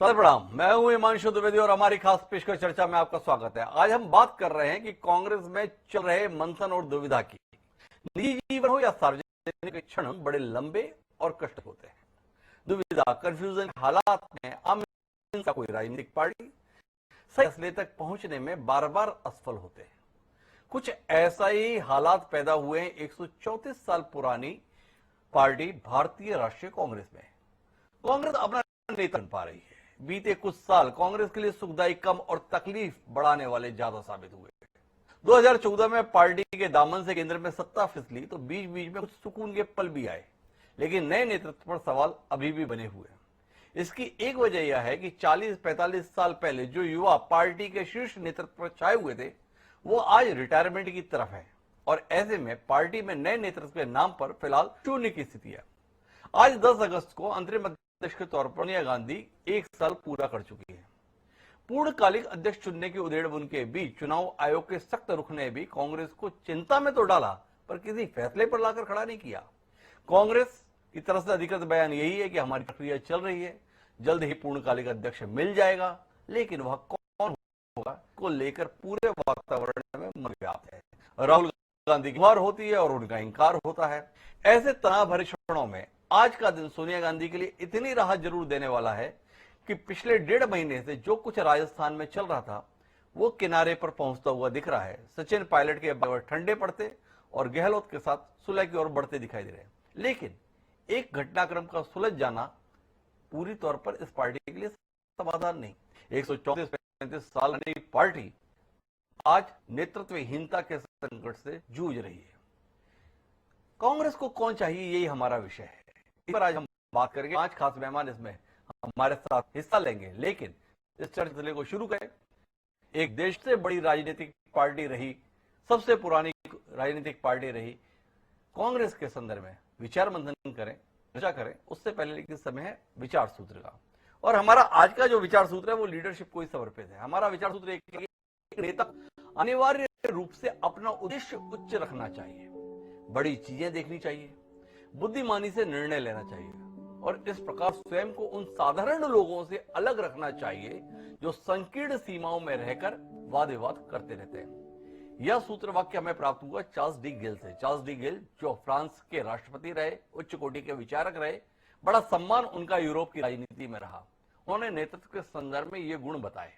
Sir प्रणाम, मैं हूं हिमांशु द्विवेदी और हमारी खास पेशकश चर्चा में आपका स्वागत है। आज हम बात कर रहे हैं कि कांग्रेस में चल रहे मंथन और दुविधा की। निजी जीवन हो या सार्वजनिक क्षण बड़े लंबे और कष्ट होते हैं। दुविधा, कंफ्यूजन हालात में आम इंसान का कोई राजनीतिक पार्टी सही फैसले तक पहुंचने में बार बार असफल होते हैं। कुछ ऐसा ही हालात पैदा हुए हैं 134 साल पुरानी पार्टी भारतीय राष्ट्रीय कांग्रेस में। कांग्रेस अपना नेता बन पा रही है। बीते कुछ साल कांग्रेस के लिए सुखदायी कम और तकलीफ बढ़ाने वाले ज्यादा साबित हुए। 2014 में पार्टी के दामन से केंद्र में सत्ता फिसली तो बीच बीच में कुछ सुकून के पल भी आए, लेकिन नए नेतृत्व पर सवाल अभी भी बने हुए हैं। इसकी एक वजह यह है कि 40-45 साल पहले जो युवा पार्टी के शीर्ष नेतृत्व पर छाए हुए थे, वो आज रिटायरमेंट की तरफ है और ऐसे में पार्टी में नए नेतृत्व के नाम पर फिलहाल शून्य की स्थिति है। आज 10 अगस्त को अंतरिम अध्यक्ष के तौर पर सोनिया गांधी 1 साल पूरा कर चुकी है। पूर्णकालिक अध्यक्ष चुनने की उधेड़-बुन के बीच चुनाव आयोग के सख्त रुख ने भी कांग्रेस को चिंता में तो डाला, पर किसी फैसले पर लाकर खड़ा नहीं किया। कांग्रेस की तरफ से अधिकृत बयान यही है कि हमारी प्रक्रिया चल रही है, जल्द ही पूर्णकालिक अध्यक्ष मिल जाएगा, लेकिन वह कौन होगा को लेकर पूरे वातावरण में व्याप्त है। राहुल गांधी की हार होती है और उनका इंकार होता है। ऐसे तनाव भरे क्षणों में आज का दिन सोनिया गांधी के लिए इतनी राहत जरूर देने वाला है कि पिछले 1.5 महीने से जो कुछ राजस्थान में चल रहा था वो किनारे पर पहुंचता हुआ दिख रहा है। सचिन पायलट के बगैर ठंडे पड़ते और गहलोत के साथ सुलह की ओर बढ़ते दिखाई दे रहे हैं, लेकिन एक घटनाक्रम का सुलझ जाना पूरी तौर पर इस पार्टी के लिए समाधान नहीं। 134-35 साल की पार्टी आज नेतृत्वहीनता के संकट से जूझ रही है। कांग्रेस को कौन चाहिए, यही हमारा विषय है। इस पर आज हम बात करेंगे। 5 खास मेहमान इसमें हमारे साथ हिस्सा लेंगे, लेकिन इस चर्चा को शुरू करें। एक देश से बड़ी राजनीतिक पार्टी रही, सबसे पुरानी राजनीतिक पार्टी रही कांग्रेस के संदर्भ में विचार मंथन करें, चर्चा करें। उससे पहले लेकिन समय है विचार सूत्र का, और हमारा आज का जो विचार सूत्र है वो लीडरशिप को ही समर्पित है। हमारा विचार सूत्र एक नेता अनिवार्य रूप से अपना उद्देश्य उच्च रखना चाहिए, बड़ी चीजें देखनी चाहिए, बुद्धिमानी से निर्णय लेना चाहिए और इस प्रकार स्वयं को उन साधारण लोगों से अलग रखना चाहिए जो संकीर्ण सीमाओं में रहकर वाद विवाद करते रहते हैं। यह सूत्र वाक्य हमें प्राप्त हुआ चार्ल्स डी गेल से। चार्ल्स डी गेल जो फ्रांस के राष्ट्रपति रहे, उच्च कोटि के विचारक रहे, बड़ा सम्मान उनका यूरोप की राजनीति में रहा। उन्होंने नेतृत्व के संदर्भ में ये गुण बताए।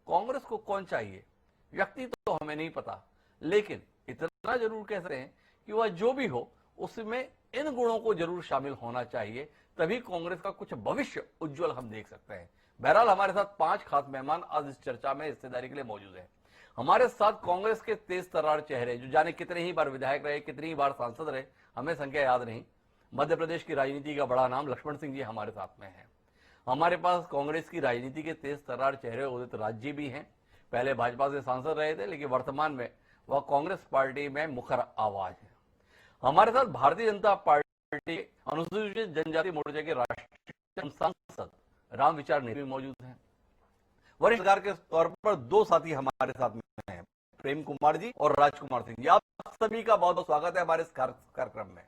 कांग्रेस को कौन चाहिए, व्यक्ति तो हमें नहीं पता, लेकिन इतना जरूर कह सकते हैं कि वह जो भी हो उसमें इन गुणों को जरूर शामिल होना चाहिए, तभी कांग्रेस का कुछ भविष्य उज्जवल हम देख सकते हैं। बहरहाल हमारे साथ 5 खास मेहमान आज इस चर्चा में हिस्सेदारी के लिए मौजूद हैं। हमारे साथ कांग्रेस के तेज तर्रार चेहरे, जो जाने कितने ही बार विधायक रहे, कितनी ही बार सांसद रहे, हमें संख्या याद नहीं। मध्य प्रदेश की राजनीति का बड़ा नाम लक्ष्मण सिंह जी हमारे साथ में है। हमारे पास कांग्रेस की राजनीति के तेज तर्रार चेहरे उदित राज जी भी हैं। पहले भाजपा से सांसद रहे थे, लेकिन वर्तमान में वह कांग्रेस पार्टी में मुखर आवाज है। हमारे साथ भारतीय जनता पार्टी अनुसूचित जनजाति मोर्चे के राष्ट्रीय सांसद राम विचार नेगी मौजूद हैं। वरिष्ठ सरकार के तौर पर 2 साथी हमारे साथ में हैं, प्रेम कुमार जी और राजकुमार सिंह जी। आप सभी का बहुत बहुत स्वागत है हमारे इस कार्यक्रम में।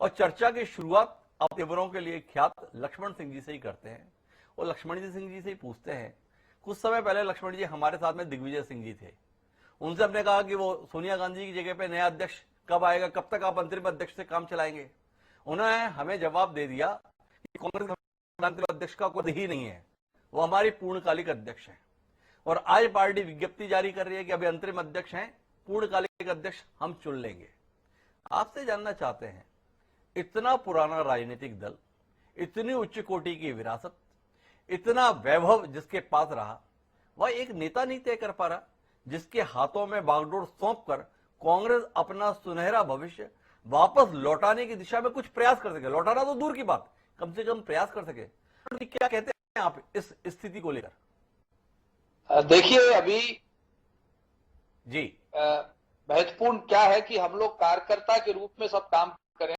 और चर्चा की शुरुआत आप तेवरों के लिए ख्यात लक्ष्मण सिंह जी से ही करते हैं और लक्ष्मण जी सिंह जी से ही पूछते हैं। कुछ समय पहले लक्ष्मण जी हमारे साथ में दिग्विजय सिंह जी थे। उनसे हमने कहा कि वो सोनिया गांधी की जगह पे नया अध्यक्ष कब आएगा, कब तक आप अंतरिम अध्यक्ष से काम चलाएंगे। उन्होंने हमें जवाब दे दिया कि कांग्रेस अंतरिम अध्यक्ष का कोई ही नहीं है, वो हमारी पूर्णकालिक अध्यक्ष है। और आज पार्टी विज्ञप्ति जारी कर रही है कि अभी अंतरिम अध्यक्ष हैं, पूर्णकालिक अध्यक्ष हम चुन लेंगे। आपसे जानना चाहते हैं, इतना पुराना राजनीतिक दल, इतनी उच्च कोटि की विरासत, इतना वैभव जिसके पास रहा, वह एक नेता नहीं तय कर पा रहा जिसके हाथों में बागडोर सौंपकर कांग्रेस अपना सुनहरा भविष्य वापस लौटाने की दिशा में कुछ प्रयास कर सके। लौटाना तो दूर की बात, कम से कम प्रयास कर सके। क्या कहते हैं आप इस स्थिति को लेकर? देखिए, अभी जी महत्वपूर्ण क्या है कि हम लोग कार्यकर्ता के रूप में सब काम करें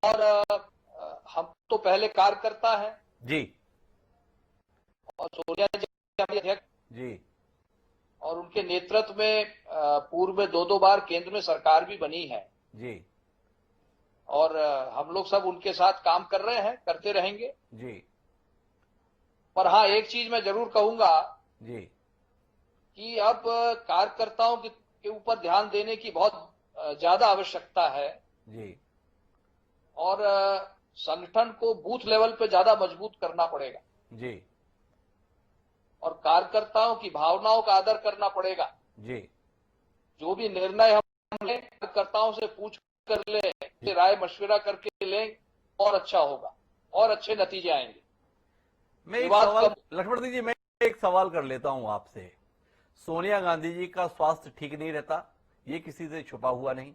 और हम तो पहले कार्यकर्ता हैं जी, और सोनिया जी अध्यक्ष जी, और उनके नेतृत्व में पूर्व में 2 बार केंद्र में सरकार भी बनी है जी, और हम लोग सब उनके साथ काम कर रहे हैं, करते रहेंगे जी। पर हाँ, एक चीज मैं जरूर कहूंगा जी कि अब कार्यकर्ताओं के ऊपर ध्यान देने की बहुत ज्यादा आवश्यकता है जी और संगठन को बूथ लेवल पे ज्यादा मजबूत करना पड़ेगा जी और कार्यकर्ताओं की भावनाओं का आदर करना पड़ेगा। जी जो भी निर्णय हम लें, कार्यकर्ताओं से पूछ कर ले, राय मशविरा करके लें, और अच्छा होगा और अच्छे नतीजे आएंगे। मैं एक विवाद सवाल, कम। लक्ष्मण सिंह जी, मैं एक सवाल कर लेता हूं आपसे। सोनिया गांधी जी का स्वास्थ्य ठीक नहीं रहता, ये किसी से छुपा हुआ नहीं।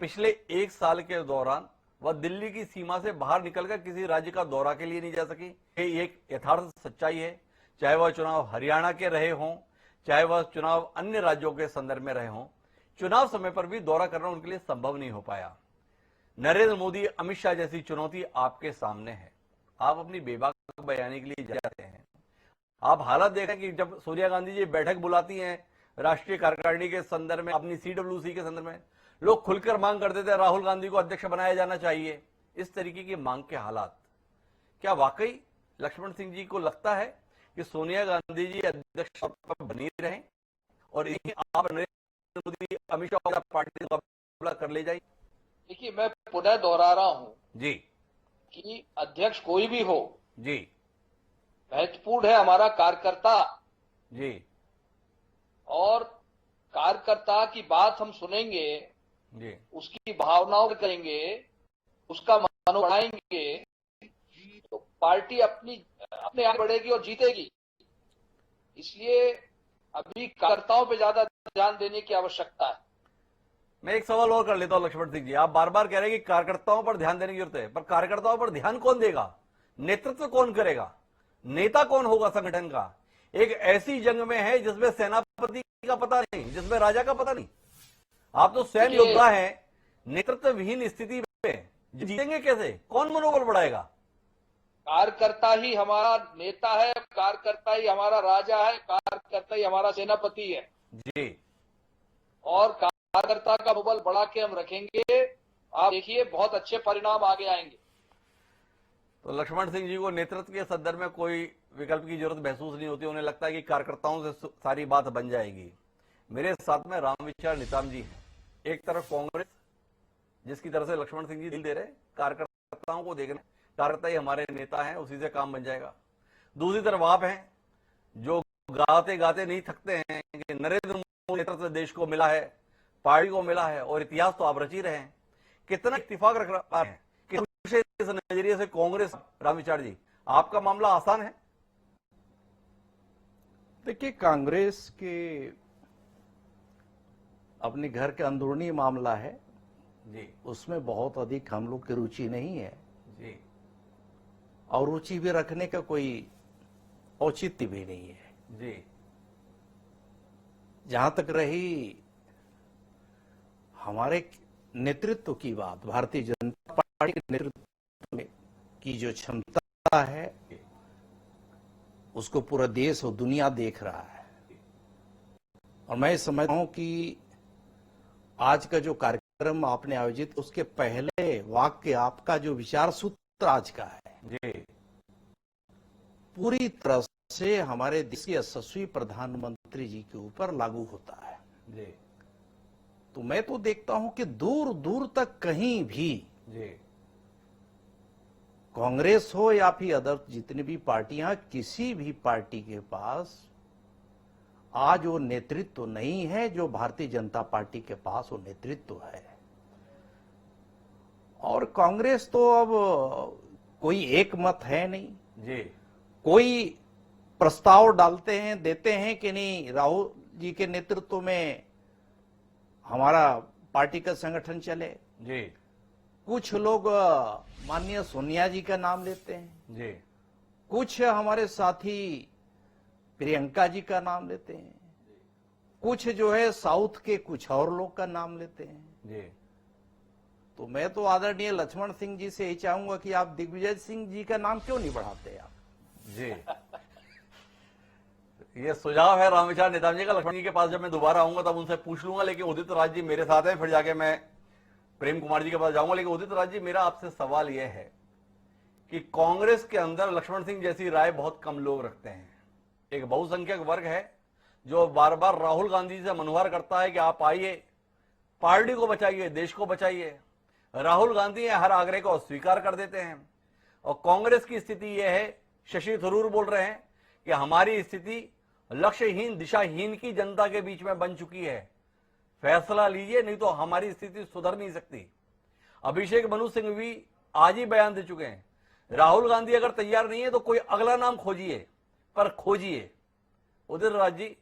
पिछले एक साल के दौरान वह दिल्ली की सीमा से बाहर निकलकर किसी राज्य का दौरा के लिए नहीं जा सकी। ये एक यथार्थ सच्चाई है, चाहे वह चुनाव हरियाणा के रहे हों, चाहे वह चुनाव अन्य राज्यों के संदर्भ में रहे हों। चुनाव समय पर भी दौरा करना उनके लिए संभव नहीं हो पाया। नरेंद्र मोदी, अमित शाह जैसी चुनौती आपके सामने है। आप अपनी बेबाक बयानी के लिए जाते हैं। आप हालात देखें कि जब सोनिया गांधी जी बैठक बुलाती हैं राष्ट्रीय कार्यकारिणी के संदर्भ में, अपनी सीडब्ल्यूसी के संदर्भ में, लोग खुलकर मांग करते थे राहुल गांधी को अध्यक्ष बनाया जाना चाहिए। इस तरीके की मांग के हालात, क्या वाकई लक्ष्मण सिंह जी को लगता है कि सोनिया गांधी जी अध्यक्ष पर बनी रहें और इन्हीं आप नरेंद्र मोदी, अमित शाह पार्टी का मुकाबला कर ले जाए? देखिए, मैं पुनः दोहरा रहा हूं जी कि अध्यक्ष कोई भी हो, जी महत्वपूर्ण है हमारा कार्यकर्ता, जी और कार्यकर्ता की बात हम सुनेंगे, जी उसकी भावनाओं को करेंगे, उसका मन बढ़ाएंगे, तो पार्टी अपने आगे बढ़ेगी और जीतेगी। इसलिए अभी कार्यकर्ताओं पे ज्यादा ध्यान देने की आवश्यकता है। मैं एक सवाल और कर लेता हूं लक्ष्मण सिंह जी, आप बार बार कह रहे हैं कि कार्यकर्ताओं पर ध्यान देने की जरूरत है, पर कार्यकर्ताओं पर ध्यान कौन देगा? नेतृत्व कौन करेगा? नेता कौन होगा संगठन का? एक ऐसी जंग में है जिसमें सेनापति का पता नहीं, जिसमें राजा का पता नहीं। आप तो स्वयं योद्धा हैं, नेतृत्व विहीन स्थिति में जीतेंगे कैसे? कौन मनोबल बढ़ाएगा? कार्यकर्ता ही हमारा नेता है, कार्यकर्ता ही हमारा राजा है, कार्यकर्ता ही हमारा सेनापति है। जी, और कार्यकर्ता का मनोबल बढ़ा के हम रखेंगे, आप देखिए बहुत अच्छे परिणाम आगे आएंगे। तो लक्ष्मण सिंह जी को नेतृत्व के संदर्भ में कोई विकल्प की जरूरत महसूस नहीं होती, उन्हें लगता है कि कार्यकर्ताओं से सारी बात बन जाएगी। मेरे साथ में रामविचार निताम जी हैं। एक तरफ कांग्रेस, जिसकी तरफ से लक्ष्मण सिंह जी दिल दे रहे, कार्यकर्ताओं को देखना, कार्यकर्ता ही हमारे नेता हैं, उसी से काम बन जाएगा। दूसरी तरफ आप हैं जो गाते गाते नहीं थकते हैं कि नरेंद्र मोदी नेतृत्व देश को मिला है, पार्टी को मिला है, और इतिहास तो आप रच ही रहे हैं। कितना इत्तेफाक रख रहा है कि इस नजरिए से कांग्रेस, रामविचार जी, आपका मामला आसान है? देखिए, कांग्रेस के अपने घर के अंदरूनी मामला है जी, उसमें बहुत अधिक हम लोग की रुचि नहीं है जी, और रुचि भी रखने का कोई औचित्य भी नहीं है। जी, जहां तक रही हमारे नेतृत्व की बात, भारतीय जनता पार्टी के नेतृत्व में की जो क्षमता है उसको पूरा देश और दुनिया देख रहा है। और मैं समझता हूं कि आज का जो कार्यक्रम आपने आयोजित, उसके पहले वाक्य आपका जो विचार सूत्र आज का है, जी, पूरी तरह से हमारे देश के यशस्वी प्रधानमंत्री जी के ऊपर लागू होता है। जी, तो मैं तो देखता हूं कि दूर दूर तक कहीं भी जी, कांग्रेस हो या फिर अदर जितनी भी पार्टियां, किसी भी पार्टी के पास आज वो नेतृत्व नहीं है जो भारतीय जनता पार्टी के पास वो नेतृत्व है। और कांग्रेस तो अब कोई एक मत है नहीं, जी, कोई प्रस्ताव डालते हैं, देते हैं कि नहीं राहुल जी के नेतृत्व में हमारा पार्टी का संगठन चले। जी, कुछ लोग माननीय सोनिया जी का नाम लेते हैं, जी, कुछ हमारे साथी प्रियंका जी का नाम लेते हैं, कुछ जो है साउथ के कुछ और लोग का नाम लेते हैं। जी, तो मैं तो आदरणीय लक्ष्मण सिंह जी से यही चाहूंगा कि आप दिग्विजय सिंह जी का नाम क्यों नहीं बढ़ाते आप? जी। ये सुझाव है रामविचार नेताम जी का। लक्ष्मण जी के पास जब मैं दोबारा आऊंगा तब उनसे पूछ लूंगा, लेकिन उदित राज जी मेरे साथ हैं, फिर जाके मैं प्रेम कुमार जी के पास जाऊंगा। लेकिन उदित राज जी, मेरा आपसे सवाल यह है कि कांग्रेस के अंदर लक्ष्मण सिंह जैसी राय बहुत कम लोग रखते हैं। एक बहुसंख्यक वर्ग है जो बार बार राहुल गांधी से मनोहर करता है कि आप आइए, पार्टी को बचाइए, देश को बचाइए। राहुल गांधी हर आग्रह को अस्वीकार कर देते हैं। और कांग्रेस की स्थिति यह है, शशि थरूर बोल रहे हैं कि हमारी स्थिति लक्ष्यहीन, दिशाहीन की जनता के बीच में बन चुकी है, फैसला लीजिए नहीं तो हमारी स्थिति सुधर नहीं सकती। अभिषेक मनु सिंह भी आज ही बयान दे चुके हैं, राहुल गांधी अगर तैयार नहीं है तो कोई अगला नाम खोजिए, पर खोजिए। उदित राज जी,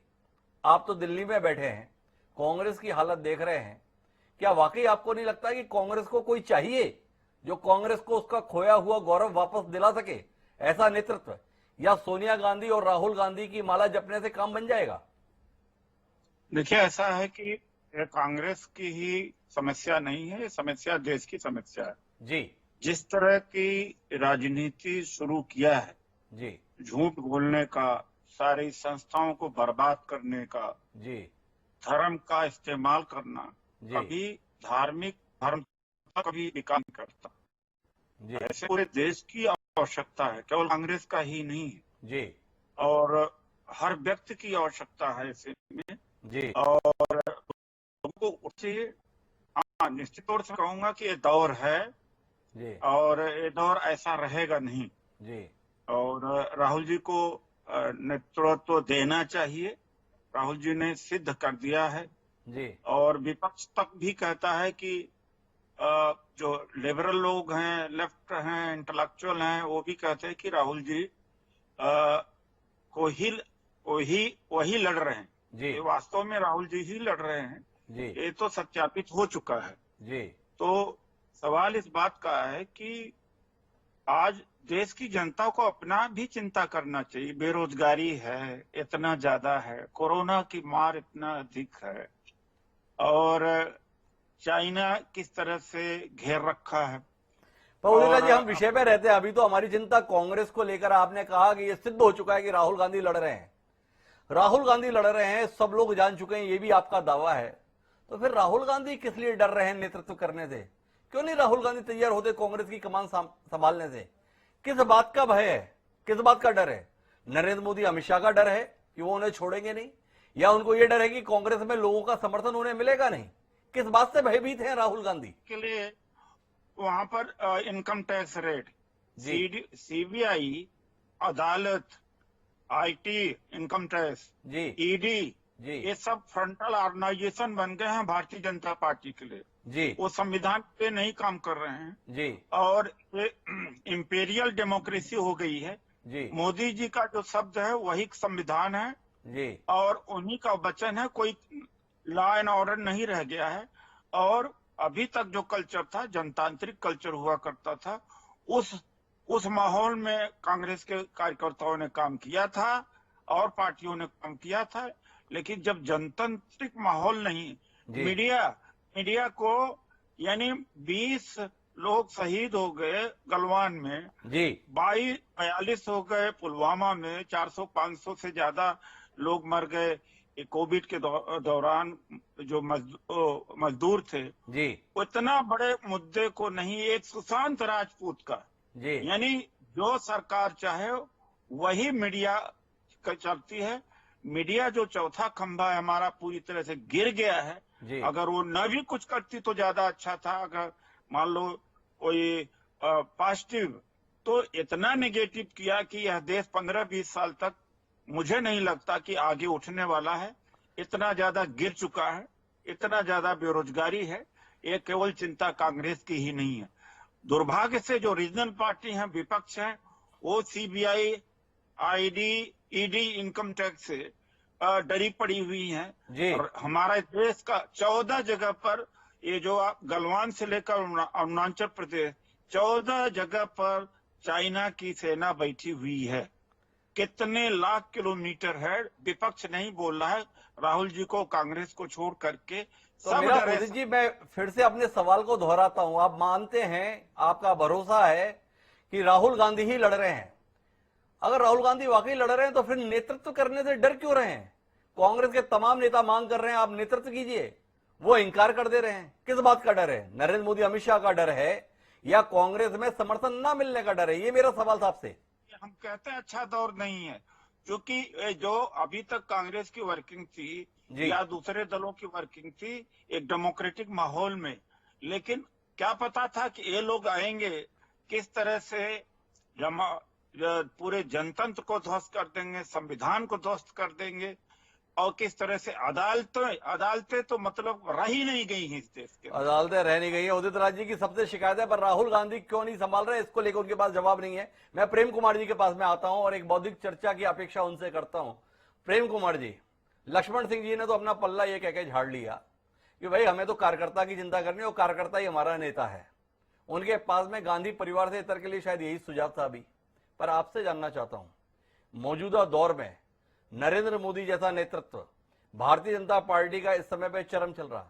आप तो दिल्ली में बैठे हैं, कांग्रेस की हालत देख रहे हैं, क्या वाकई आपको नहीं लगता कि कांग्रेस को कोई चाहिए जो कांग्रेस को उसका खोया हुआ गौरव वापस दिला सके, ऐसा नेतृत्व? या सोनिया गांधी और राहुल गांधी की माला जपने से काम बन जाएगा? देखिए, ऐसा है कि ये कांग्रेस की ही समस्या नहीं है, ये समस्या देश की समस्या है जी। जिस तरह की राजनीति शुरू किया है जी झूठ बोलने का, सारी संस्थाओं को बर्बाद करने का, जी धर्म का इस्तेमाल करना, जी कभी धार्मिक धर्म का कभी विकास नहीं करता। जी ऐसे पूरे देश की आवश्यकता है, केवल कांग्रेस का ही नहीं है, जी और हर व्यक्ति की आवश्यकता है ऐसे में। जी और लोगों को उससे, हाँ, निश्चित तौर से कहूंगा कि ये दौर है जी और ये दौर ऐसा रहेगा नहीं। जी और राहुल जी को नेतृत्व देना चाहिए। राहुल जी ने सिद्ध कर दिया है। जी और विपक्ष तक भी कहता है कि जो लिबरल लोग हैं, लेफ्ट हैं, इंटेलेक्चुअल हैं, वो भी कहते हैं कि राहुल जी वही लड़ रहे हैं। जी ये वास्तव में राहुल जी ही लड़ रहे हैं, जी ये तो सत्यापित हो चुका है। जी तो सवाल इस बात का है कि आज देश की जनता को अपना भी चिंता करना चाहिए। बेरोजगारी है, इतना ज्यादा है, कोरोना की मार इतना अधिक है, और चाइना किस तरह से घेर रखा है। पौधेला जी, हम विषय पे रहते हैं। अभी तो हमारी चिंता कांग्रेस को लेकर आपने कहा कि ये सिद्ध हो चुका है कि राहुल गांधी लड़ रहे हैं। राहुल गांधी लड़ रहे हैं, सब लोग जान चुके हैं, ये भी आपका दावा है। तो फिर राहुल गांधी किस लिए डर रहे हैं नेतृत्व करने से? क्यों नहीं राहुल गांधी तैयार होते कांग्रेस की कमान संभालने से? किस बात का भय है, किस बात का डर है? नरेंद्र मोदी, अमित शाह का डर है कि वो उन्हें छोड़ेंगे नहीं, या उनको ये डर है कि कांग्रेस में लोगों का समर्थन उन्हें मिलेगा नहीं? किस बात से भयभीत हैं राहुल गांधी? के लिए वहां पर इनकम टैक्स रेट, सीबीआई, अदालत, आईटी, इनकम टैक्स, जी ईडी, जी ये सब फ्रंटल ऑर्गेनाइजेशन बन गए हैं भारतीय जनता पार्टी के लिए। जी वो संविधान पे नहीं काम कर रहे हैं, जी और ये इंपीरियल डेमोक्रेसी हो गई है। जी मोदी जी का जो शब्द है वही संविधान है, जी और उन्हीं का वचन है। कोई लॉ एंड ऑर्डर नहीं रह गया है। और अभी तक जो कल्चर था, जनतांत्रिक कल्चर हुआ करता था, उस माहौल में कांग्रेस के कार्यकर्ताओं ने काम किया था और पार्टियों ने काम किया था। लेकिन जब जनतांत्रिक माहौल नहीं, मीडिया को, यानी 20 लोग शहीद हो गए गलवान में, जी 42 हो गए पुलवामा में, 400-500 से ज्यादा लोग मर गए कोविड के दौरान, जो मजदूर थे जी उतना बड़े मुद्दे को नहीं, एक सुशांत राजपूत का, जी यानी जो सरकार चाहे वही मीडिया चलती है। मीडिया जो चौथा खंभा है हमारा, पूरी तरह से गिर गया है। जी अगर वो न भी कुछ करती तो ज्यादा अच्छा था। अगर मान लो कोई पॉजिटिव, तो इतना नेगेटिव किया कि यह देश 15-20 साल तक मुझे नहीं लगता कि आगे उठने वाला है। इतना ज्यादा गिर चुका है, इतना ज्यादा बेरोजगारी है। ये केवल चिंता कांग्रेस की ही नहीं है। दुर्भाग्य से जो रीजनल पार्टी हैं, विपक्ष है, वो CBI, ID, ED, income tax से डरी पड़ी हुई हैं। और हमारे देश का 14 जगह पर, ये जो गलवान से लेकर अरुणाचल प्रदेश, 14 जगह पर चाइना की सेना बैठी हुई है। कितने लाख किलोमीटर है। विपक्ष नहीं बोल रहा है राहुल जी को कांग्रेस को छोड़ करके। तो मेरा मोदी जी, मैं फिर से अपने सवाल को दोहराता हूं। आप मानते हैं, आपका भरोसा है कि राहुल गांधी ही लड़ रहे हैं? अगर राहुल गांधी वाकई लड़ रहे हैं तो फिर नेतृत्व करने से डर क्यों रहे हैं? कांग्रेस के तमाम नेता मांग कर रहे हैं आप नेतृत्व कीजिए, वो इंकार कर दे रहे हैं। किस बात का डर है? नरेंद्र मोदी, अमित शाह का डर है या कांग्रेस में समर्थन ना मिलने का डर है? ये मेरा सवाल था आपसे। हम कहते हैं अच्छा दौर नहीं है, क्योंकि जो अभी तक कांग्रेस की वर्किंग थी जी। या दूसरे दलों की वर्किंग थी एक डेमोक्रेटिक माहौल में, लेकिन क्या पता था कि ये लोग आएंगे, किस तरह से पूरे जनतंत्र को ध्वस्त कर देंगे, संविधान को ध्वस्त कर देंगे, और किस तरह से अदालतें तो मतलब रह ही नहीं गई हैं इस देश के। अदालतें रह नहीं गई है। उदित राज जी की सबसे शिकायत है, पर राहुल गांधी क्यों नहीं संभाल रहे, इसको लेकर उनके पास जवाब नहीं है। मैं प्रेम कुमार जी के पास में आता हूं और एक बौद्धिक चर्चा की अपेक्षा उनसे करता हूं। प्रेम कुमार जी, लक्ष्मण सिंह जी ने तो अपना पल्ला ये कह के झाड़ लिया कि भाई हमें तो कार्यकर्ता की चिंता करनी है और कार्यकर्ता ही हमारा नेता है। उनके पास में गांधी परिवार से इतर के लिए शायद यही सुझाव था अभी। पर आपसे जानना चाहता हूं, मौजूदा दौर में नरेंद्र मोदी जैसा नेतृत्व, भारतीय जनता पार्टी का इस समय पे चरम चल रहा,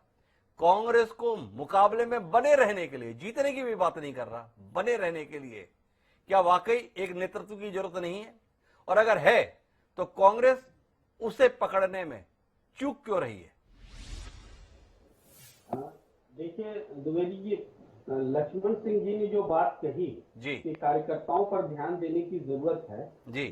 कांग्रेस को मुकाबले में बने रहने के लिए, जीतने की भी बात नहीं कर रहा, बने रहने के लिए क्या वाकई एक नेतृत्व की जरूरत नहीं है? और अगर है तो कांग्रेस उसे पकड़ने में चूक क्यों रही है? देखिए द्विवेदी जी, लक्ष्मण सिंह जी ने जो बात कही जी कि कार्यकर्ताओं पर ध्यान देने की जरूरत है, जी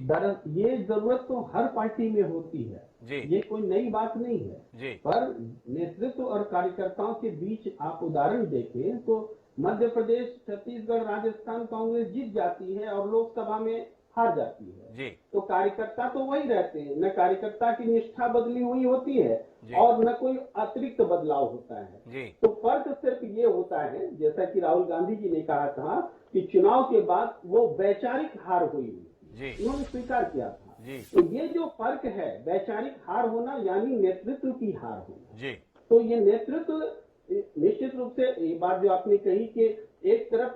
ये जरूरत तो हर पार्टी में होती है जी ये कोई नई बात नहीं है जी पर नेतृत्व और कार्यकर्ताओं के बीच आप उदाहरण देखें तो मध्य प्रदेश, छत्तीसगढ़, राजस्थान कांग्रेस जीत जाती है और लोकसभा में हार जाती है। जी तो कार्यकर्ता तो वही रहते हैं, न कार्यकर्ता की निष्ठा बदली हुई होती है जी। और न कोई अतिरिक्त बदलाव होता है। जी तो फर्क सिर्फ ये होता है, जैसा कि राहुल गांधी जी ने कहा था कि चुनाव के बाद वो वैचारिक हार हुई, जी उन्होंने स्वीकार किया था। जी तो ये जो फर्क है, वैचारिक हार होना यानी नेतृत्व की हार होना। जी तो ये नेतृत्व निश्चित रूप से ये बात जो आपने कही कि एक तरफ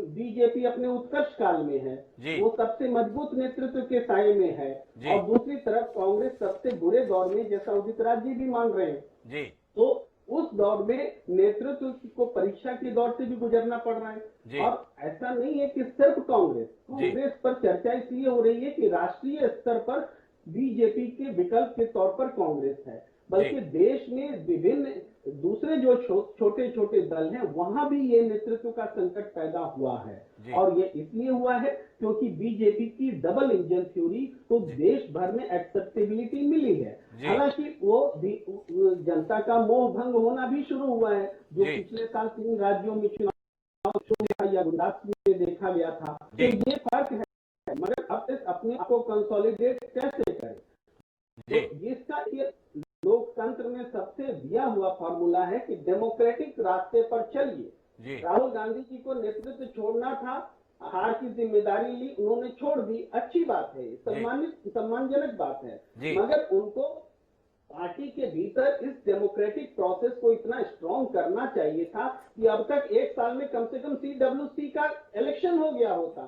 बीजेपी अपने उत्कर्ष काल में है, जी। वो सबसे मजबूत नेतृत्व के साये में है, जी। और दूसरी तरफ कांग्रेस सबसे बुरे दौर में, जैसा उदित राज जी भी मान रहे हैं, जी तो उस दौर में नेतृत्व को परीक्षा के दौर से भी गुजरना पड़ रहा जी। है। और ऐसा नहीं है कि सिर्फ कांग्रेस पर चर्चा इसलिए हो रही है कि राष्ट्रीय स्तर पर बीजेपी के विकल्प के तौर पर कांग्रेस है, बल्कि देश में विभिन्न दूसरे जो छोटे छोटे दल हैं वहां भी ये नेतृत्व का संकट पैदा हुआ है। और ये इसलिए हुआ है क्योंकि बीजेपी की डबल इंजन थ्योरी को देश भर में एक्सेप्टेबिलिटी मिली है। हालांकि वो जनता का मोह भंग होना भी शुरू हुआ है, जो पिछले साल 3 राज्यों में चुनाव या गुजरात में देखा गया था। तो ये फर्क है, मगर अब तक अपने आप को कंसोलिडेट कैसे करें, तो जिसका ये लोकतंत्र में सबसे दिया हुआ फॉर्मूला है कि डेमोक्रेटिक रास्ते पर चलिए। राहुल गांधी जी को नेतृत्व छोड़ना था, हार की जिम्मेदारी ली, उन्होंने छोड़ दी, अच्छी बात है, सम्मानजनक बात है, मगर उनको पार्टी के भीतर इस डेमोक्रेटिक प्रोसेस को इतना स्ट्रॉन्ग करना चाहिए था कि अब तक एक साल में कम से कम CWC का इलेक्शन हो गया होता।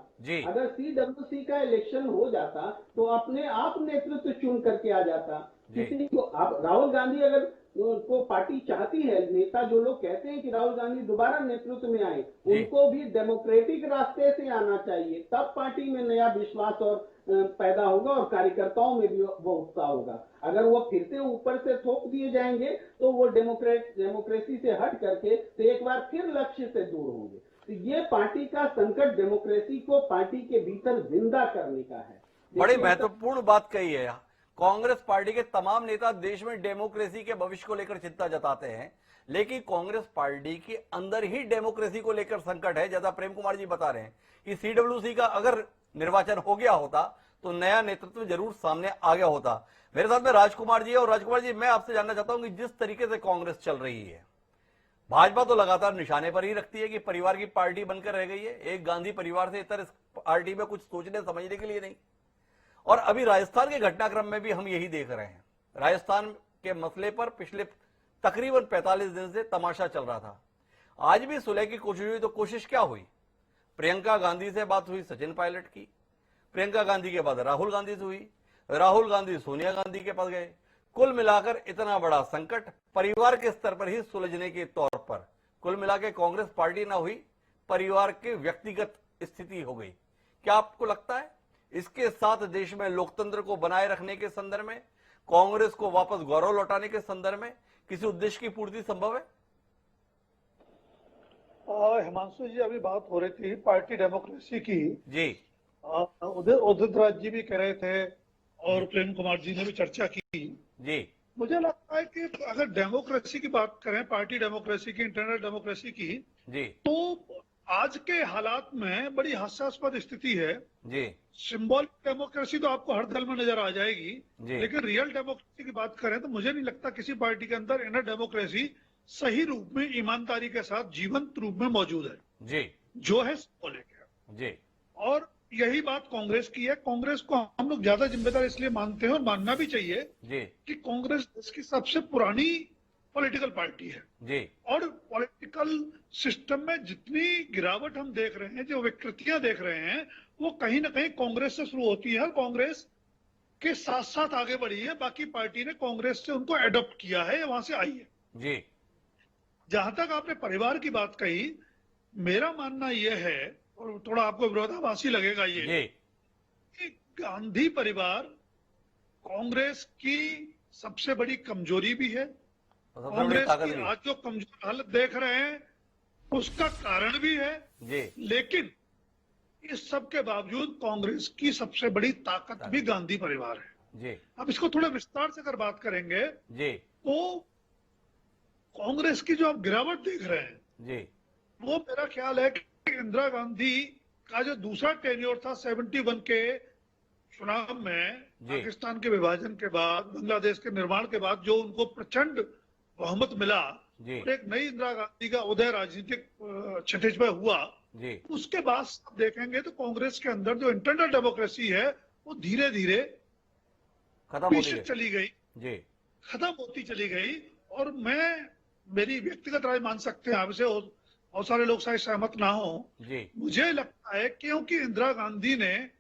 अगर CWC का इलेक्शन हो जाता तो अपने आप नेतृत्व चुन करके आ जाता किसी को। आप राहुल गांधी अगर को पार्टी चाहती है, नेता जो लोग कहते हैं कि राहुल गांधी दोबारा नेतृत्व में आए, उनको भी डेमोक्रेटिक रास्ते से आना चाहिए, तब पार्टी में नया विश्वास और पैदा होगा और कार्यकर्ताओं में भी वो उत्साह होगा। अगर वो फिर से ऊपर से थोप दिए जाएंगे तो वो डेमोक्रेसी से हट करके तो एक बार फिर लक्ष्य से दूर होंगे। तो ये पार्टी का संकट डेमोक्रेसी को पार्टी के भीतर जिंदा करने का है। बड़ी महत्वपूर्ण बात कही है। कांग्रेस पार्टी के तमाम नेता देश में डेमोक्रेसी के भविष्य को लेकर चिंता जताते हैं, लेकिन कांग्रेस पार्टी के अंदर ही डेमोक्रेसी को लेकर संकट है। जैसा प्रेम कुमार जी बता रहे हैं कि CWC का अगर निर्वाचन हो गया होता तो नया नेतृत्व जरूर सामने आ गया होता। मेरे साथ में राजकुमार जी है, और राजकुमार जी मैं आपसे जानना चाहता हूं कि जिस तरीके से कांग्रेस चल रही है, भाजपा तो लगातार निशाने पर ही रखती है कि परिवार की पार्टी बनकर रह गई है, एक गांधी परिवार से इतर इस पार्टी में कुछ सोचने समझने के लिए नहीं। और अभी राजस्थान के घटनाक्रम में भी हम यही देख रहे हैं। राजस्थान के मसले पर पिछले तकरीबन 45 दिन से तमाशा चल रहा था। आज भी सुलह की कोशिश हुई, तो कोशिश क्या हुई? प्रियंका गांधी से बात हुई सचिन पायलट की, प्रियंका गांधी के बाद राहुल गांधी से हुई, राहुल गांधी सोनिया गांधी के पास गए। कुल मिलाकर इतना बड़ा संकट परिवार के स्तर पर ही सुलझने के तौर पर कुल मिलाकर कांग्रेस पार्टी ना हुई, परिवार के व्यक्तिगत स्थिति हो गई। क्या आपको लगता है इसके साथ देश में लोकतंत्र को बनाए रखने के संदर्भ में, कांग्रेस को वापस गौरव लौटाने के संदर्भ में किसी उद्देश्य की पूर्ति संभव है? हिमांशु जी, अभी बात हो रही थी पार्टी डेमोक्रेसी की। जी उदित राज जी भी कह रहे थे और प्रेम कुमार जी ने भी चर्चा की। जी मुझे लगता है कि अगर डेमोक्रेसी की बात करें, पार्टी डेमोक्रेसी की, इंटरनल डेमोक्रेसी की, जी तो आज के हालात में बड़ी हास्यास्पद स्थिति है। जी सिंबॉलिक डेमोक्रेसी तो आपको हर दल में नजर आ जाएगी, जी लेकिन रियल डेमोक्रेसी की बात करें तो मुझे नहीं लगता किसी पार्टी के अंदर इनर डेमोक्रेसी सही रूप में, ईमानदारी के साथ, जीवंत रूप में मौजूद है। जी जो है सिंबॉलिक है। जी और यही बात कांग्रेस की है। कांग्रेस को हम लोग ज्यादा जिम्मेदार इसलिए मानते हैं, और मानना भी चाहिए, जी कि कांग्रेस देश की सबसे पुरानी पॉलिटिकल पार्टी है। जी और पॉलिटिकल सिस्टम में जितनी गिरावट हम देख रहे हैं, जो विकृतियां देख रहे हैं, वो कहीं ना कहीं कांग्रेस से शुरू होती है। कांग्रेस के साथ साथ आगे बढ़ी है, बाकी पार्टी ने कांग्रेस से उनको एडॉप्ट किया है, वहां से आई है। जी जहां तक आपने परिवार की बात कही, मेरा मानना यह है, और थोड़ा आपको विरोधाभासी लगेगा ये, जी कि गांधी परिवार कांग्रेस की सबसे बड़ी कमजोरी भी है। सबसे बड़ी कांग्रेस ताकत की भी। आज जो कमजोर हालत देख रहे हैं, उसका कारण भी है। जी लेकिन इस सब के बावजूद कांग्रेस की सबसे बड़ी ताकत भी गांधी परिवार है। जी अब इसको थोड़ा विस्तार से अगर बात करेंगे, जी तो कांग्रेस की जो आप गिरावट देख रहे हैं, जी वो मेरा ख्याल है कि इंदिरा गांधी का जो दूसरा टेन्योर था 71 के चुनाव में, जी। पाकिस्तान के विभाजन के बाद, बांग्लादेश के निर्माण के बाद जो उनको प्रचंड बहुमत मिला, जी और एक नई इंदिरा गांधी का उदय राजनीतिक क्षितिज में हुआ, जी उसके बाद आप देखेंगे तो कांग्रेस के अंदर जो इंटरनल डेमोक्रेसी है, वो धीरे धीरे खत्म होती पीछे है। चली गई, जी खत्म होती चली गई। और मेरी व्यक्तिगत राय मान सकते हैं आपसे, बहुत सारे लोग शायद सहमत ना हो। जी मुझे लगता है क्योंकि इंदिरा गांधी ने,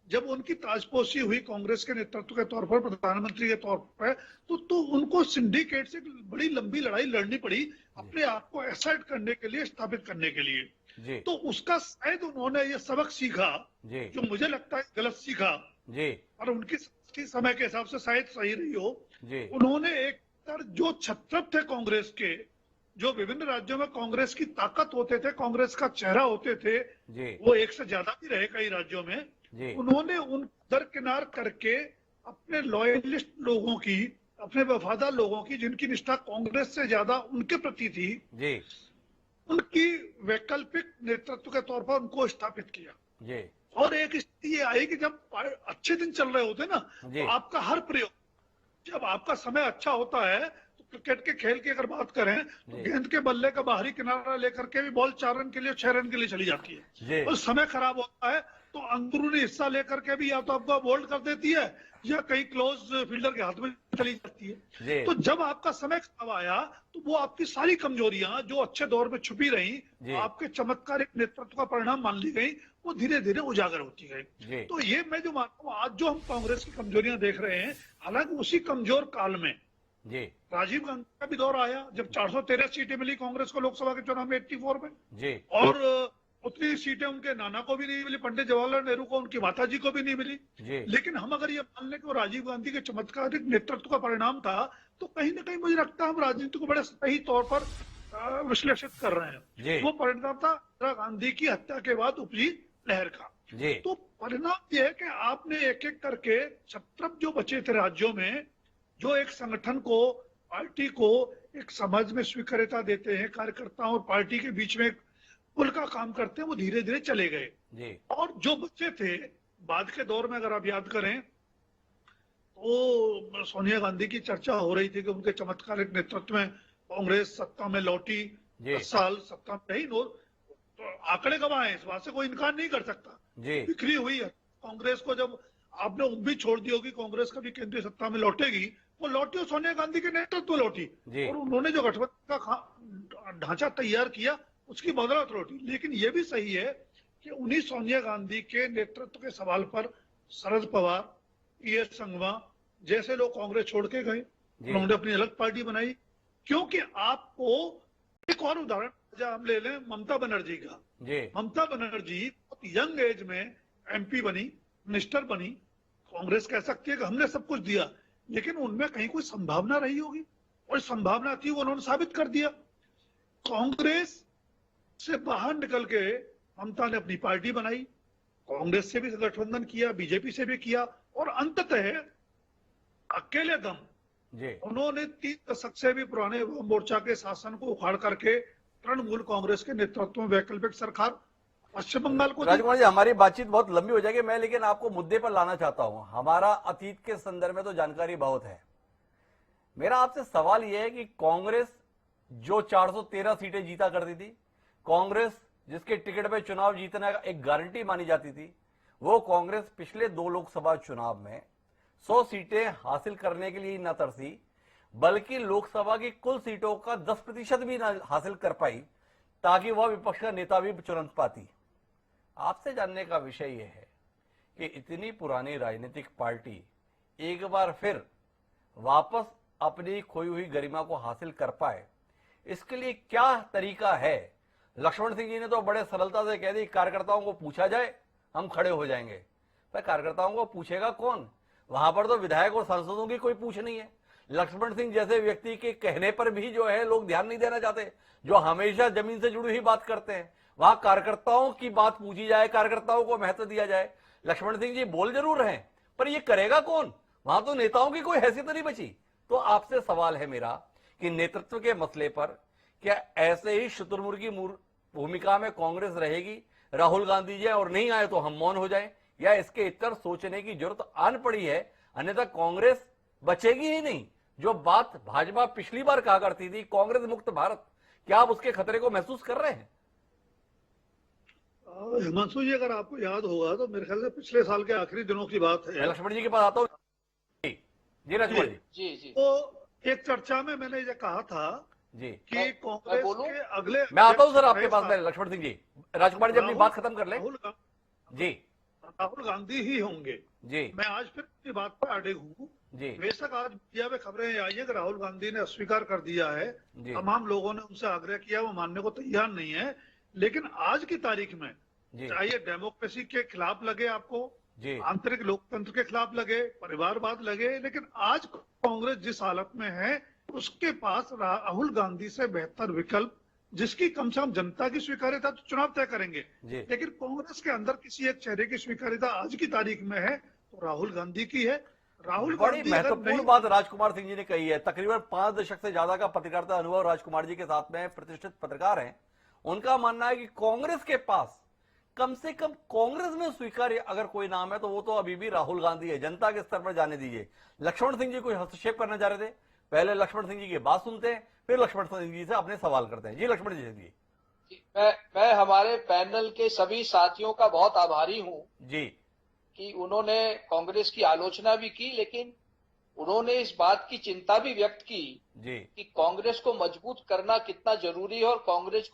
जब उनकी ताजपोशी हुई कांग्रेस के नेतृत्व के तौर पर, प्रधानमंत्री के तौर पर, तो उनको सिंडिकेट से बड़ी लंबी लड़ाई लड़नी पड़ी, अपने आप को एसर्ट करने के लिए, स्थापित करने के लिए। जी तो उसका शायद उन्होंने ये सबक सीखा, जी जो मुझे लगता है गलत सीखा, जी और उनकी समय के हिसाब से शायद सही रही हो। जी उन्होंने एक तरह जो छत्रप थे कांग्रेस के, जो विभिन्न राज्यों में कांग्रेस की ताकत होते थे, कांग्रेस का चेहरा होते थे, जी वो एक से ज्यादा भी रहे कई राज्यों में, जी उन्होंने उन दरकिनार करके अपने लॉयलिस्ट लोगों की, अपने वफादार लोगों की, जिनकी निष्ठा कांग्रेस से ज्यादा उनके प्रति थी, जी उनकी वैकल्पिक नेतृत्व के तौर पर उनको स्थापित किया। जी और एक स्थिति ये आई कि जब अच्छे दिन चल रहे होते ना, जी। तो आपका हर प्रयोग, जब आपका समय अच्छा होता है, तो क्रिकेट के खेल की अगर बात करें, तो जी। गेंद के बल्ले का बाहरी किनारा लेकर के भी बॉल 4 रन के लिए, 6 रन के लिए चली जाती जी। है। और समय खराब होता है तो अंदरूनी हिस्सा लेकर के भी या तो आपको बोल्ड कर देती है, या कहीं क्लोज फील्डर के हाथ में चली जाती जी। है। तो जब आपका समय खराब आया, तो वो आपकी सारी कमजोरियां जो अच्छे दौर में छुपी रही, जी। आपके चमत्कारिक नेतृत्व का परिणाम मान ली गई, वो धीरे धीरे उजागर होती जी। गई। तो ये मैं जो मानता हूँ, आज जो हम कांग्रेस की कमजोरियां देख रहे हैं, हालांकि उसी कमजोर काल में जी राजीव गांधी का भी दौर आया, जब 413 सीटें मिली कांग्रेस को लोकसभा के चुनाव में 84 में, जी और उतनी सीटें उनके नाना को भी नहीं मिली, पंडित जवाहरलाल नेहरू को, उनकी माताजी को भी नहीं मिली। जी लेकिन हम अगर ये मान लें कि वो राजीव गांधी के चमत्कारिक नेतृत्व का परिणाम था, तो कहीं ना कहीं मुझे लगता है हम राजनीति को बड़े सही तौर पर विश्लेषित कर रहे जी। हैं। वो परिणाम था इंदिरा गांधी की हत्या के बाद उपजी लहर का। जी तो परिणाम ये है कि आपने एक एक करके छत्रप जो बचे थे राज्यों में, जो एक संगठन को, पार्टी को एक समाज में स्वीकार्यता देते हैं, कार्यकर्ताओं और पार्टी के बीच में एक पुल का काम करते हैं, वो धीरे धीरे चले गए। जी और जो बच्चे थे बाद के दौर में, अगर आप याद करें, तो सोनिया गांधी की चर्चा हो रही थी कि उनके चमत्कारिक नेतृत्व में कांग्रेस सत्ता में लौटी, 10 साल सत्ता में रही। तो आंकड़े गवाह हैं, इस बात से कोई इनकार नहीं कर सकता। जी बिक्री हुई है कांग्रेस को। जब आपने उम्मीद छोड़ दी होगी कांग्रेस कभी केंद्रीय सत्ता में लौटेगी, वो लौटी और सोनिया गांधी के नेतृत्व में लौटी, जी। और उन्होंने जो गठबंधन का ढांचा तैयार किया, उसकी बदौलत लौटी। लेकिन ये भी सही है कि उन्हीं सोनिया गांधी के नेतृत्व के सवाल पर शरद पवार, PS संगमा जैसे लोग कांग्रेस छोड़ के गए, उन्होंने अपनी अलग पार्टी बनाई। क्योंकि आपको एक और उदाहरण हम ले लें ममता बनर्जी का। जी ममता बनर्जी बहुत यंग एज में MP बनी, मिनिस्टर बनी। कांग्रेस कह सकती है कि हमने सब कुछ दिया, लेकिन उनमें कहीं कोई संभावना रही होगी, और संभावना थी, वो उन्होंने साबित कर दिया। कांग्रेस उससे बाहर निकल के ममता ने अपनी पार्टी बनाई, कांग्रेस से भी गठबंधन किया, बीजेपी से भी किया, और अंततः अकेले दम जी उन्होंने 3 दशक से भी पुराने मोर्चा के शासन को उखाड़ करके तृणमूल कांग्रेस के नेतृत्व में वैकल्पिक सरकार पश्चिम बंगाल को दी। राजकुमार जी, हमारी बातचीत बहुत लंबी हो जाएगी, मैं लेकिन आपको मुद्दे पर लाना चाहता हूं। हमारा अतीत के संदर्भ में तो जानकारी बहुत है। मेरा आपसे सवाल यह है कि कांग्रेस जो 413 सीटें जीता करती थी, कांग्रेस जिसके टिकट पे चुनाव जीतने का एक गारंटी मानी जाती थी, वो कांग्रेस पिछले 2 लोकसभा चुनाव में 100 सीटें हासिल करने के लिए न तरसी, बल्कि लोकसभा की कुल सीटों का 10% भी न हासिल कर पाई, ताकि वह विपक्ष का नेता भी चुन पाती। आपसे जानने का विषय यह है कि इतनी पुरानी राजनीतिक पार्टी एक बार फिर वापस अपनी खोई हुई गरिमा को हासिल कर पाए, इसके लिए क्या तरीका है? लक्ष्मण सिंह जी ने तो बड़े सरलता से कह दी, कार्यकर्ताओं को पूछा जाए, हम खड़े हो जाएंगे। पर कार्यकर्ताओं को पूछेगा कौन? वहां पर तो विधायक और सांसदों की कोई पूछ नहीं है। लक्ष्मण सिंह जैसे व्यक्ति के कहने पर भी जो है लोग ध्यान नहीं देना चाहते, जो हमेशा जमीन से जुड़ी हुई बात करते हैं। वहां कार्यकर्ताओं की बात पूछी जाए, कार्यकर्ताओं को महत्व दिया जाए। लक्ष्मण सिंह जी बोल जरूर रहे हैं, पर ये करेगा कौन? वहां तो नेताओं की कोई हैसियत नहीं बची। तो आपसे सवाल है मेरा कि नेतृत्व के मसले पर क्या ऐसे ही शुतुरमुर्गी भूमिका में कांग्रेस रहेगी? राहुल गांधी जी और नहीं आए तो हम मौन हो जाएं, या इसके इतर सोचने की जरूरत आन पड़ी है? अन्यथा कांग्रेस बचेगी ही नहीं। जो बात भाजपा पिछली बार कहा करती थी, कांग्रेस मुक्त भारत, क्या आप उसके खतरे को महसूस कर रहे हैं? हिमांशु जी, अगर आपको याद होगा तो मेरे ख्याल से पिछले साल के आखिरी दिनों की बात है। मैं लक्ष्मण जी के पास आता हूँ। जी राजकुमार जी। जी जी तो एक चर्चा में मैंने ये कहा था जी कि कांग्रेस के अगले मैं आता हूँ सर आपके अध्यक्ष पास में, लक्ष्मण सिंह जी। राजकुमार जी अपनी बात खत्म कर लें। जी राहुल गांधी ही होंगे। जी मैं आज फिर अपनी बात पर अड़े हूँ। जी बेशक आज मीडिया में खबरें आई है कि राहुल गांधी ने अस्वीकार कर दिया है, जी तमाम लोगों ने उनसे आग्रह किया, वो मानने को तैयार नहीं है। लेकिन आज की तारीख में जी चाहे डेमोक्रेसी के खिलाफ लगे आपको, जी आंतरिक लोकतंत्र के खिलाफ लगे, परिवारवाद लगे, लेकिन आज कांग्रेस जिस हालत में है उसके पास राहुल गांधी से बेहतर विकल्प, जिसकी कम से कम जनता की स्वीकार्यता तो चुनाव तय करेंगे, जी लेकिन कांग्रेस के अंदर किसी एक चेहरे की स्वीकार्यता आज की तारीख में है तो राहुल गांधी की है। राहुल बड़ी गांधी अगर महत्वपूर्ण नहीं- बात राजकुमार सिंह जी ने कही है। तकरीबन 5 दशक से ज्यादा का पत्रकारिता अनुभव राजकुमार जी के साथ में, प्रतिष्ठित पत्रकार हैं। उनका मानना है कि कांग्रेस के पास कम से कम कांग्रेस में स्वीकार्य अगर कोई नाम है तो वो तो अभी भी राहुल गांधी है। जनता के स्तर पर जाने दीजिए। लक्ष्मण सिंह जी कोई हस्तक्षेप करना चाह रहे थे, पहले लक्ष्मण सिंह जी की बात सुनते हैं, फिर लक्ष्मण सिंह जी से अपने सवाल करते हैं। जी लक्ष्मण जी जी मैं हमारे पैनल के सभी साथियों का बहुत आभारी हूं जी कि उन्होंने कांग्रेस की आलोचना भी की, लेकिन उन्होंने इस बात की चिंता भी व्यक्त की जी कि कांग्रेस को मजबूत करना कितना जरूरी है और कांग्रेस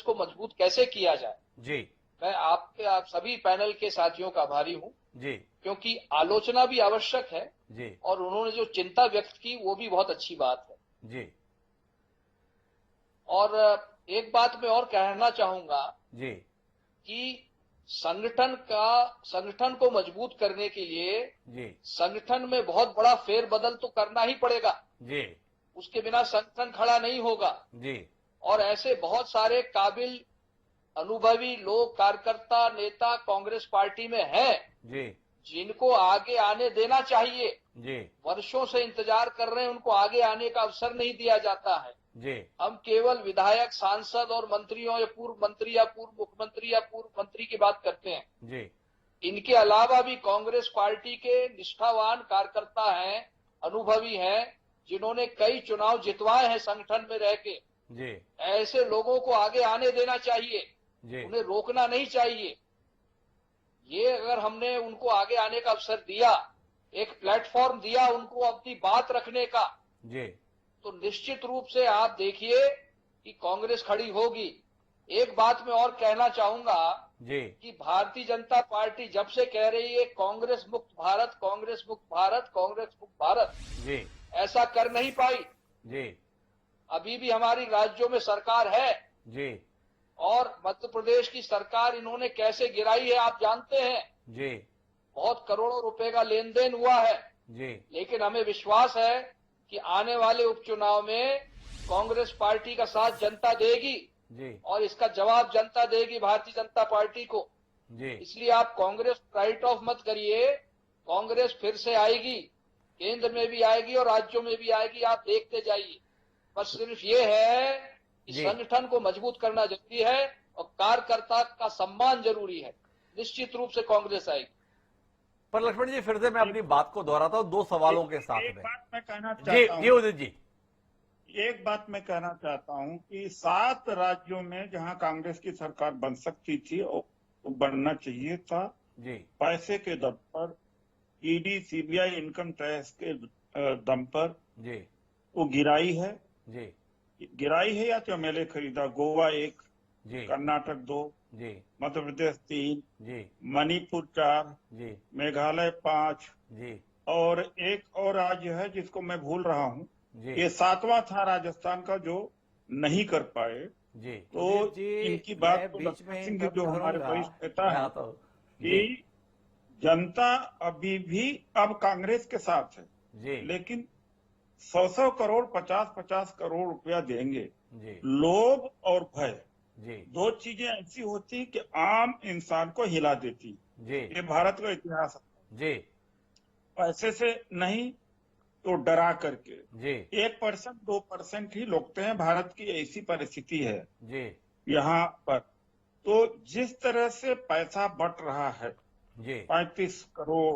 को मजबूत कैसे किया जाए। जी मैं आप सभी पैनल के साथियों का आभारी हूं, जी क्योंकि आलोचना भी आवश्यक है जी और उन्होंने जो चिंता व्यक्त की वो भी बहुत अच्छी बात है। जी और एक बात मैं और कहना चाहूंगा जी कि संगठन को मजबूत करने के लिए जी संगठन में बहुत बड़ा फेरबदल तो करना ही पड़ेगा। जी उसके बिना संगठन खड़ा नहीं होगा। जी और ऐसे बहुत सारे काबिल अनुभवी लोग, कार्यकर्ता, नेता कांग्रेस पार्टी में हैं जी जिनको आगे आने देना चाहिए। जी वर्षों से इंतजार कर रहे हैं, उनको आगे आने का अवसर नहीं दिया जाता है। जी हम केवल विधायक, सांसद और मंत्रियों या पूर्व मंत्री या पूर्व मुख्यमंत्री या पूर्व मंत्री की बात करते हैं। जी इनके अलावा भी कांग्रेस पार्टी के निष्ठावान कार्यकर्ता हैं, अनुभवी हैं, जिन्होंने कई चुनाव जितवाए हैं संगठन में रह के। जी ऐसे लोगों को आगे आने देना चाहिए, जी उन्हें रोकना नहीं चाहिए। ये अगर हमने उनको आगे आने का अवसर दिया, एक प्लेटफॉर्म दिया उनको अपनी बात रखने का, जी तो निश्चित रूप से आप देखिए कि कांग्रेस खड़ी होगी। एक बात मैं और कहना चाहूंगा जी कि भारतीय जनता पार्टी जब से कह रही है कांग्रेस मुक्त भारत, कांग्रेस मुक्त भारत, कांग्रेस मुक्त भारत, जी ऐसा कर नहीं पाई। जी अभी भी हमारी राज्यों में सरकार है जी और मध्य प्रदेश की सरकार इन्होंने कैसे गिराई है आप जानते हैं। जी बहुत करोड़ों रुपए का लेन देन हुआ है, जी लेकिन हमें विश्वास है कि आने वाले उपचुनाव में कांग्रेस पार्टी का साथ जनता देगी जी और इसका जवाब जनता देगी भारतीय जनता पार्टी को। जी इसलिए आप कांग्रेस राइट ऑफ मत करिए। कांग्रेस फिर से आएगी, केंद्र में भी आएगी और राज्यों में भी आएगी, आप देखते जाइए। बस सिर्फ ये है कि जी। संगठन को मजबूत करना जरूरी है और कार्यकर्ता का सम्मान जरूरी है। निश्चित रूप से कांग्रेस आएगी। पर लक्ष्मण जी फिर से मैं अपनी बात को दोहराता हूं 2 सवालों के साथ एक में। बात मैं कहना जी चाहता जी हूँ, उदित जी। एक बात मैं कहना चाहता हूँ कि 7 राज्यों में जहाँ कांग्रेस की सरकार बन सकती थी और बनना चाहिए था, जी पैसे के दम पर, ईडी सीबीआई इनकम टैक्स के दम पर जी वो गिराई है। जी गिराई है या चमेले खरीदा। गोवा 1, जी कर्नाटक 2, जी मध्य प्रदेश 3, जी मणिपुर 4, जी मेघालय 5 जी और एक और राज्य है जिसको मैं भूल रहा हूँ। जी ये 7वां था राजस्थान का जो नहीं कर पाए। जी। तो उदित जी, इनकी बात मैं तो बीच लक्ष्मण में सिंह जी इंटरप्ट जो हमारे करूंगा। वरिष्ठ नेता मैं है आता हूं। कि जी जनता अभी भी अब कांग्रेस के साथ है, जी लेकिन 100 करोड़ 50 करोड़ रुपया देंगे। जी लोभ और भय जी 2 चीजें ऐसी होती कि आम इंसान को हिला देती। जी ये भारत का इतिहास है। जी पैसे से नहीं तो डरा करके। जी 1% 2% ही लौटते हैं। भारत की ऐसी परिस्थिति है जी यहाँ पर। तो जिस तरह से पैसा बट रहा है, जी 35 करोड़,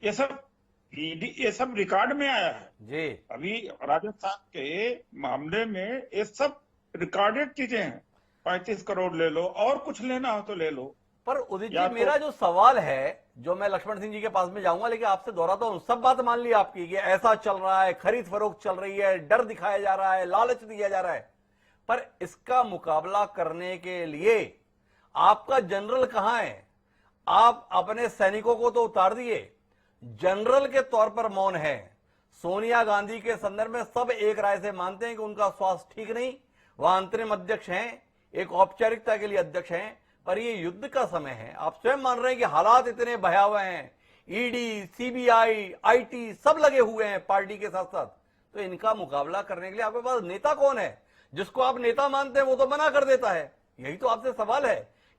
ये सब रिकॉर्ड में आया है। जी अभी राजस्थान के मामले में ये सब रिकॉर्डेड चीजें हैं। 35 करोड़ ले लो और कुछ लेना हो तो ले लो। पर उदित या जी तो- मेरा जो सवाल है, जो मैं लक्ष्मण सिंह जी के पास में जाऊंगा, लेकिन आपसे दोहराता हूं। सब बात मान ली आपकी कि ऐसा चल रहा है, खरीद फरोख्त चल रही है, डर दिखाया जा रहा है, लालच दिया जा रहा है, पर इसका मुकाबला करने के लिए आपका जनरल कहां है? आप अपने सैनिकों को तो उतार दिए, जनरल के तौर पर मौन है। सोनिया गांधी के संदर्भ में सब एक राय से मानते हैं कि उनका स्वास्थ्य ठीक नहीं, वह अंतरिम अध्यक्ष हैं, एक औपचारिकता के लिए अध्यक्ष हैं, पर ये युद्ध का समय है। आप स्वयं मान रहे हैं कि हालात इतने भयावह हैं, ईडी सीबीआई आईटी सब लगे हुए हैं पार्टी के साथ साथ, तो इनका मुकाबला करने के लिए आपके पास नेता कौन है? जिसको आप नेता मानते हैं वो तो मना कर देता है। यही तो आपसे सवाल है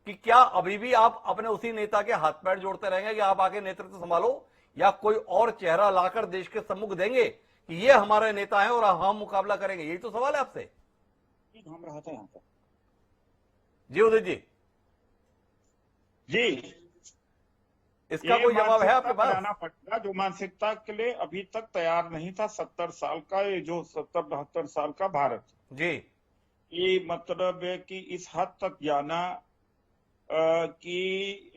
कि क्या अभी भी आप अपने उसी नेता के हाथ पैर जोड़ते रहेंगे कि आप आके नेतृत्व संभालो, या कोई और चेहरा लाकर देश के सम्मुख देंगे कि ये हमारे नेता हैं और हम मुकाबला करेंगे? यही तो सवाल है आपसे। हम रहा था यहाँ पर। जी उदय जी, जी, इसका कोई जवाब है आपके पास? लाना पड़ेगा जो मानसिकता के लिए अभी तक तैयार नहीं था। 70 साल का ये जो 70-72 साल का भारत, जी ये मतलब है कि इस हद तक जाना कि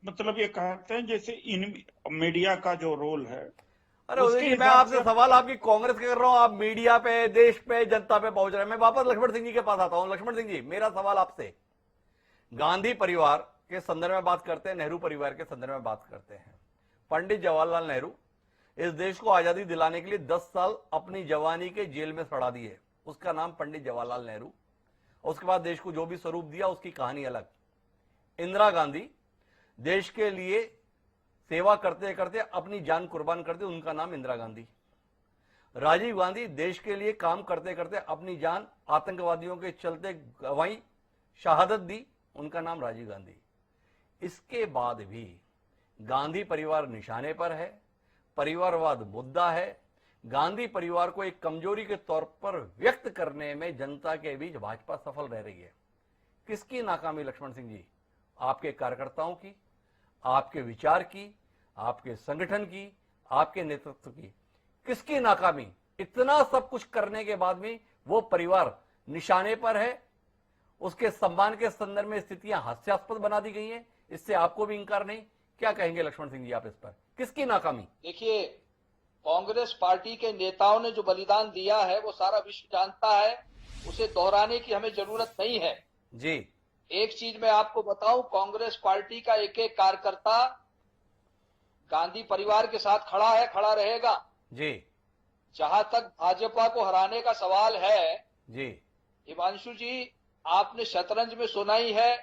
मतलब ये कहते हैं जैसे इन मीडिया का जो रोल है। अरे उदय जी, मैं आपसे सवाल आपकी कांग्रेस का कर रहा हूं, आप मीडिया पे, देश पे, जनता पे पहुंच रहे हैं। मैं वापस लक्ष्मण सिंह जी के पास आता हूं। लक्ष्मण सिंह जी, मेरा सवाल आपसे, गांधी परिवार के संदर्भ में बात करते हैं, नेहरू परिवार के संदर्भ में बात करते हैं। पंडित जवाहरलाल नेहरू इस देश को आजादी दिलाने के लिए 10 साल अपनी जवानी के जेल में सड़ा दिए। उसका नाम पंडित जवाहरलाल नेहरू। उसके बाद देश को जो भी स्वरूप दिया उसकी कहानी अलग। इंदिरा गांधी देश के लिए सेवा करते करते अपनी जान कुर्बान कर दी, उनका नाम इंदिरा गांधी। राजीव गांधी देश के लिए काम करते करते अपनी जान आतंकवादियों के चलते गंवाई, शहादत दी, उनका नाम राजीव गांधी। इसके बाद भी गांधी परिवार निशाने पर है, परिवारवाद मुद्दा है। गांधी परिवार को एक कमजोरी के तौर पर व्यक्त करने में जनता के बीच भाजपा सफल रह रही है। किसकी नाकामी लक्ष्मण सिंह जी? आपके कार्यकर्ताओं की, आपके विचार की, आपके संगठन की, आपके नेतृत्व की? किसकी नाकामी? इतना सब कुछ करने के बाद भी वो परिवार निशाने पर है, उसके सम्मान के संदर्भ में स्थितियां हास्यास्पद बना दी गई हैं, इससे आपको भी इंकार नहीं। क्या कहेंगे लक्ष्मण सिंह जी आप इस पर? किसकी नाकामी? देखिए, कांग्रेस पार्टी के नेताओं ने जो बलिदान दिया है वो सारा विश्व जानता है, उसे दोहराने की हमें जरूरत नहीं है। जी, एक चीज मैं आपको बताऊं, कांग्रेस पार्टी का एक एक कार्यकर्ता गांधी परिवार के साथ खड़ा है, खड़ा रहेगा। जी, जहां तक भाजपा को हराने का सवाल है, जी, हिमांशु जी, आपने शतरंज में सुना ही है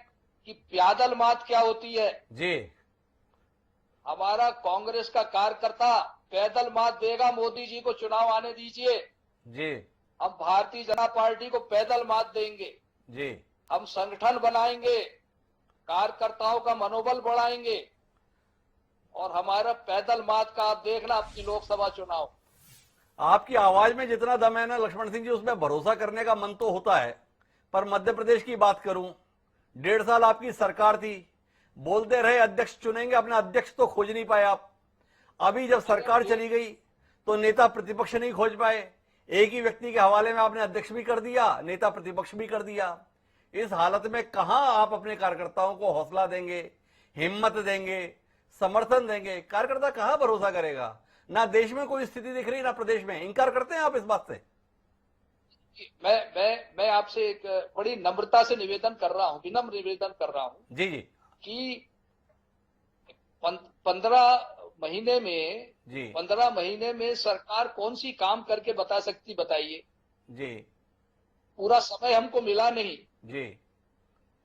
कि प्यादल मात क्या होती है। जी, हमारा कांग्रेस का कार्यकर्ता पैदल मात देगा। मोदी जी को चुनाव आने दीजिए, जी, हम भारतीय जनता पार्टी को पैदल मात देंगे। जी हम संगठन बनाएंगे, कार्यकर्ताओं का मनोबल बढ़ाएंगे और हमारा पैदल मार्च का आप देखना अपनी लोकसभा चुनाव। आपकी आवाज में जितना दम है ना लक्ष्मण सिंह जी, उसमें भरोसा करने का मन तो होता है। पर मध्य प्रदेश की बात करूं, 1.5 साल आपकी सरकार थी, बोलते रहे अध्यक्ष चुनेंगे, अपना अध्यक्ष तो खोज नहीं पाए आप। अभी जब सरकार चली गई तो नेता प्रतिपक्ष नहीं खोज पाए, एक ही व्यक्ति के हवाले में आपने अध्यक्ष भी कर दिया, नेता प्रतिपक्ष भी कर दिया। इस हालत में कहां आप अपने कार्यकर्ताओं को हौसला देंगे, हिम्मत देंगे, समर्थन देंगे? कार्यकर्ता कहां भरोसा करेगा? ना देश में कोई स्थिति दिख रही, ना प्रदेश में। इनकार करते हैं आप इस बात से? मैं आपसे एक बड़ी नम्रता से निवेदन कर रहा हूं, विनम्र निवेदन कर रहा हूं जी जी कि 15 महीने में जी 15 महीने में सरकार कौन सी काम करके बता सकती, बताइए। जी पूरा समय हमको मिला नहीं, जी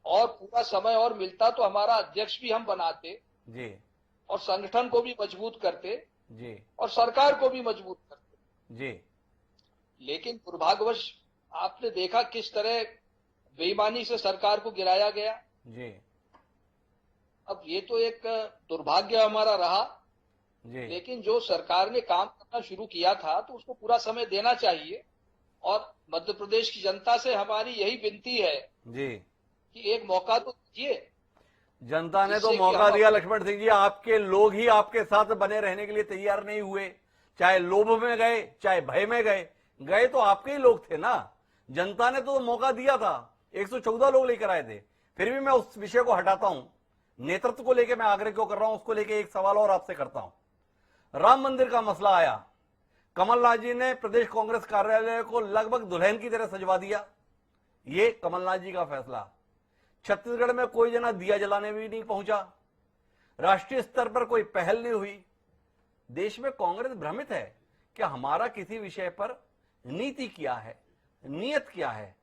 और पूरा समय और मिलता तो हमारा अध्यक्ष भी हम बनाते जी और संगठन को भी मजबूत करते जी और सरकार को भी मजबूत करते। जी लेकिन दुर्भाग्यवश आपने देखा किस तरह बेईमानी से सरकार को गिराया गया। जी अब ये तो एक दुर्भाग्य हमारा रहा, जी लेकिन जो सरकार ने काम करना शुरू किया था तो उसको पूरा समय देना चाहिए। और मध्य प्रदेश की जनता से हमारी यही विनती है जी कि एक मौका तो दीजिए। जनता ने तो जिससे कि मौका हम दिया लक्ष्मण सिंह जी, आपके लोग ही आपके साथ बने रहने के लिए तैयार नहीं हुए। चाहे लोभ में गए, चाहे भय में गए, गए तो आपके ही लोग थे ना। जनता ने तो मौका दिया था, 114 लोग लेकर आए थे। फिर भी मैं उस विषय को हटाता हूं, नेतृत्व को लेकर मैं आग्रह क्यों कर रहा हूं, उसको लेकर एक सवाल और आपसे करता हूं। राम मंदिर का मसला आया, कमलनाथ जी ने प्रदेश कांग्रेस कार्यालय को लगभग दुल्हन की तरह सजवा दिया। ये कमलनाथ जी का फैसला। छत्तीसगढ़ में कोई जना दिया जलाने भी नहीं पहुंचा, राष्ट्रीय स्तर पर कोई पहल नहीं हुई। देश में कांग्रेस भ्रमित है कि हमारा किसी विषय पर नीति क्या है, नियत क्या है।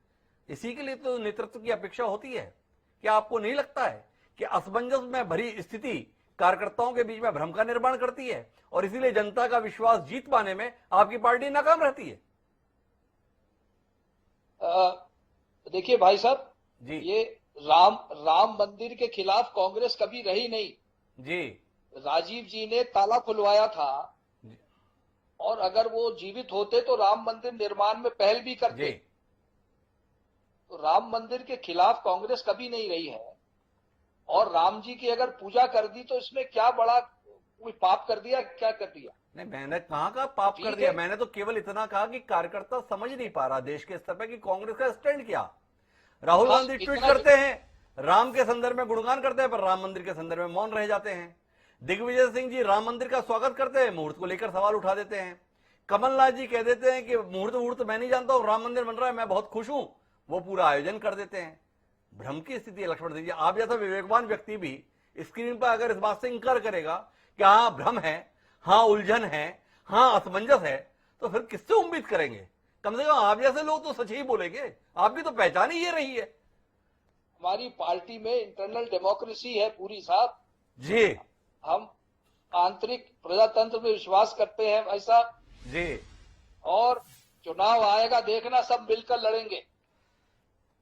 इसी के लिए तो नेतृत्व की अपेक्षा होती है। क्या आपको नहीं लगता है कि असमंजस में भरी स्थिति कार्यकर्ताओं के बीच में भ्रम का निर्माण करती है और इसीलिए जनता का विश्वास जीत पाने में आपकी पार्टी नाकाम रहती है? देखिए भाई साहब जी ये राम मंदिर के खिलाफ कांग्रेस कभी रही नहीं। जी राजीव जी ने ताला खुलवाया था और अगर वो जीवित होते तो राम मंदिर निर्माण में पहल भी करते। जी तो राम मंदिर के खिलाफ कांग्रेस कभी नहीं रही है। और राम जी की अगर पूजा कर दी तो इसमें क्या बड़ा कोई पाप कर दिया, क्या कर दिया? नहीं, मैंने कहां का पाप कर ठीक दिया? है। मैंने तो केवल इतना कहा कि कार्यकर्ता समझ नहीं पा रहा देश के स्तर पर कि कांग्रेस का स्टैंड क्या। राहुल बस गांधी ट्वीट इतना करते हैं, राम के संदर्भ में गुणगान करते हैं, पर राम मंदिर के संदर्भ में मौन रह जाते हैं। दिग्विजय सिंह जी राम मंदिर का स्वागत करते हैं, मुहूर्त को लेकर सवाल उठा देते हैं। कमलनाथ जी कह देते हैं कि मुहूर्त मैं नहीं जानता हूं, राम मंदिर बन रहा है, मैं बहुत खुश हूं, वो पूरा आयोजन कर देते हैं। भ्रम की स्थिति है लक्ष्मण सिंह जी। आप जैसा विवेकवान व्यक्ति भी स्क्रीन पर अगर इस बात से इंकार करेगा कि हाँ भ्रम है, हाँ उलझन है, हाँ असमंजस है, तो फिर किससे उम्मीद करेंगे? कम से कम आप जैसे लोग तो सच ही बोलेंगे। आपकी तो पहचान ही ये रही है। हमारी पार्टी में इंटरनल डेमोक्रेसी है पूरी साहब जी हम आंतरिक प्रजातंत्र में विश्वास करते हैं भाई साहब। जी और चुनाव आएगा, देखना सब मिलकर लड़ेंगे।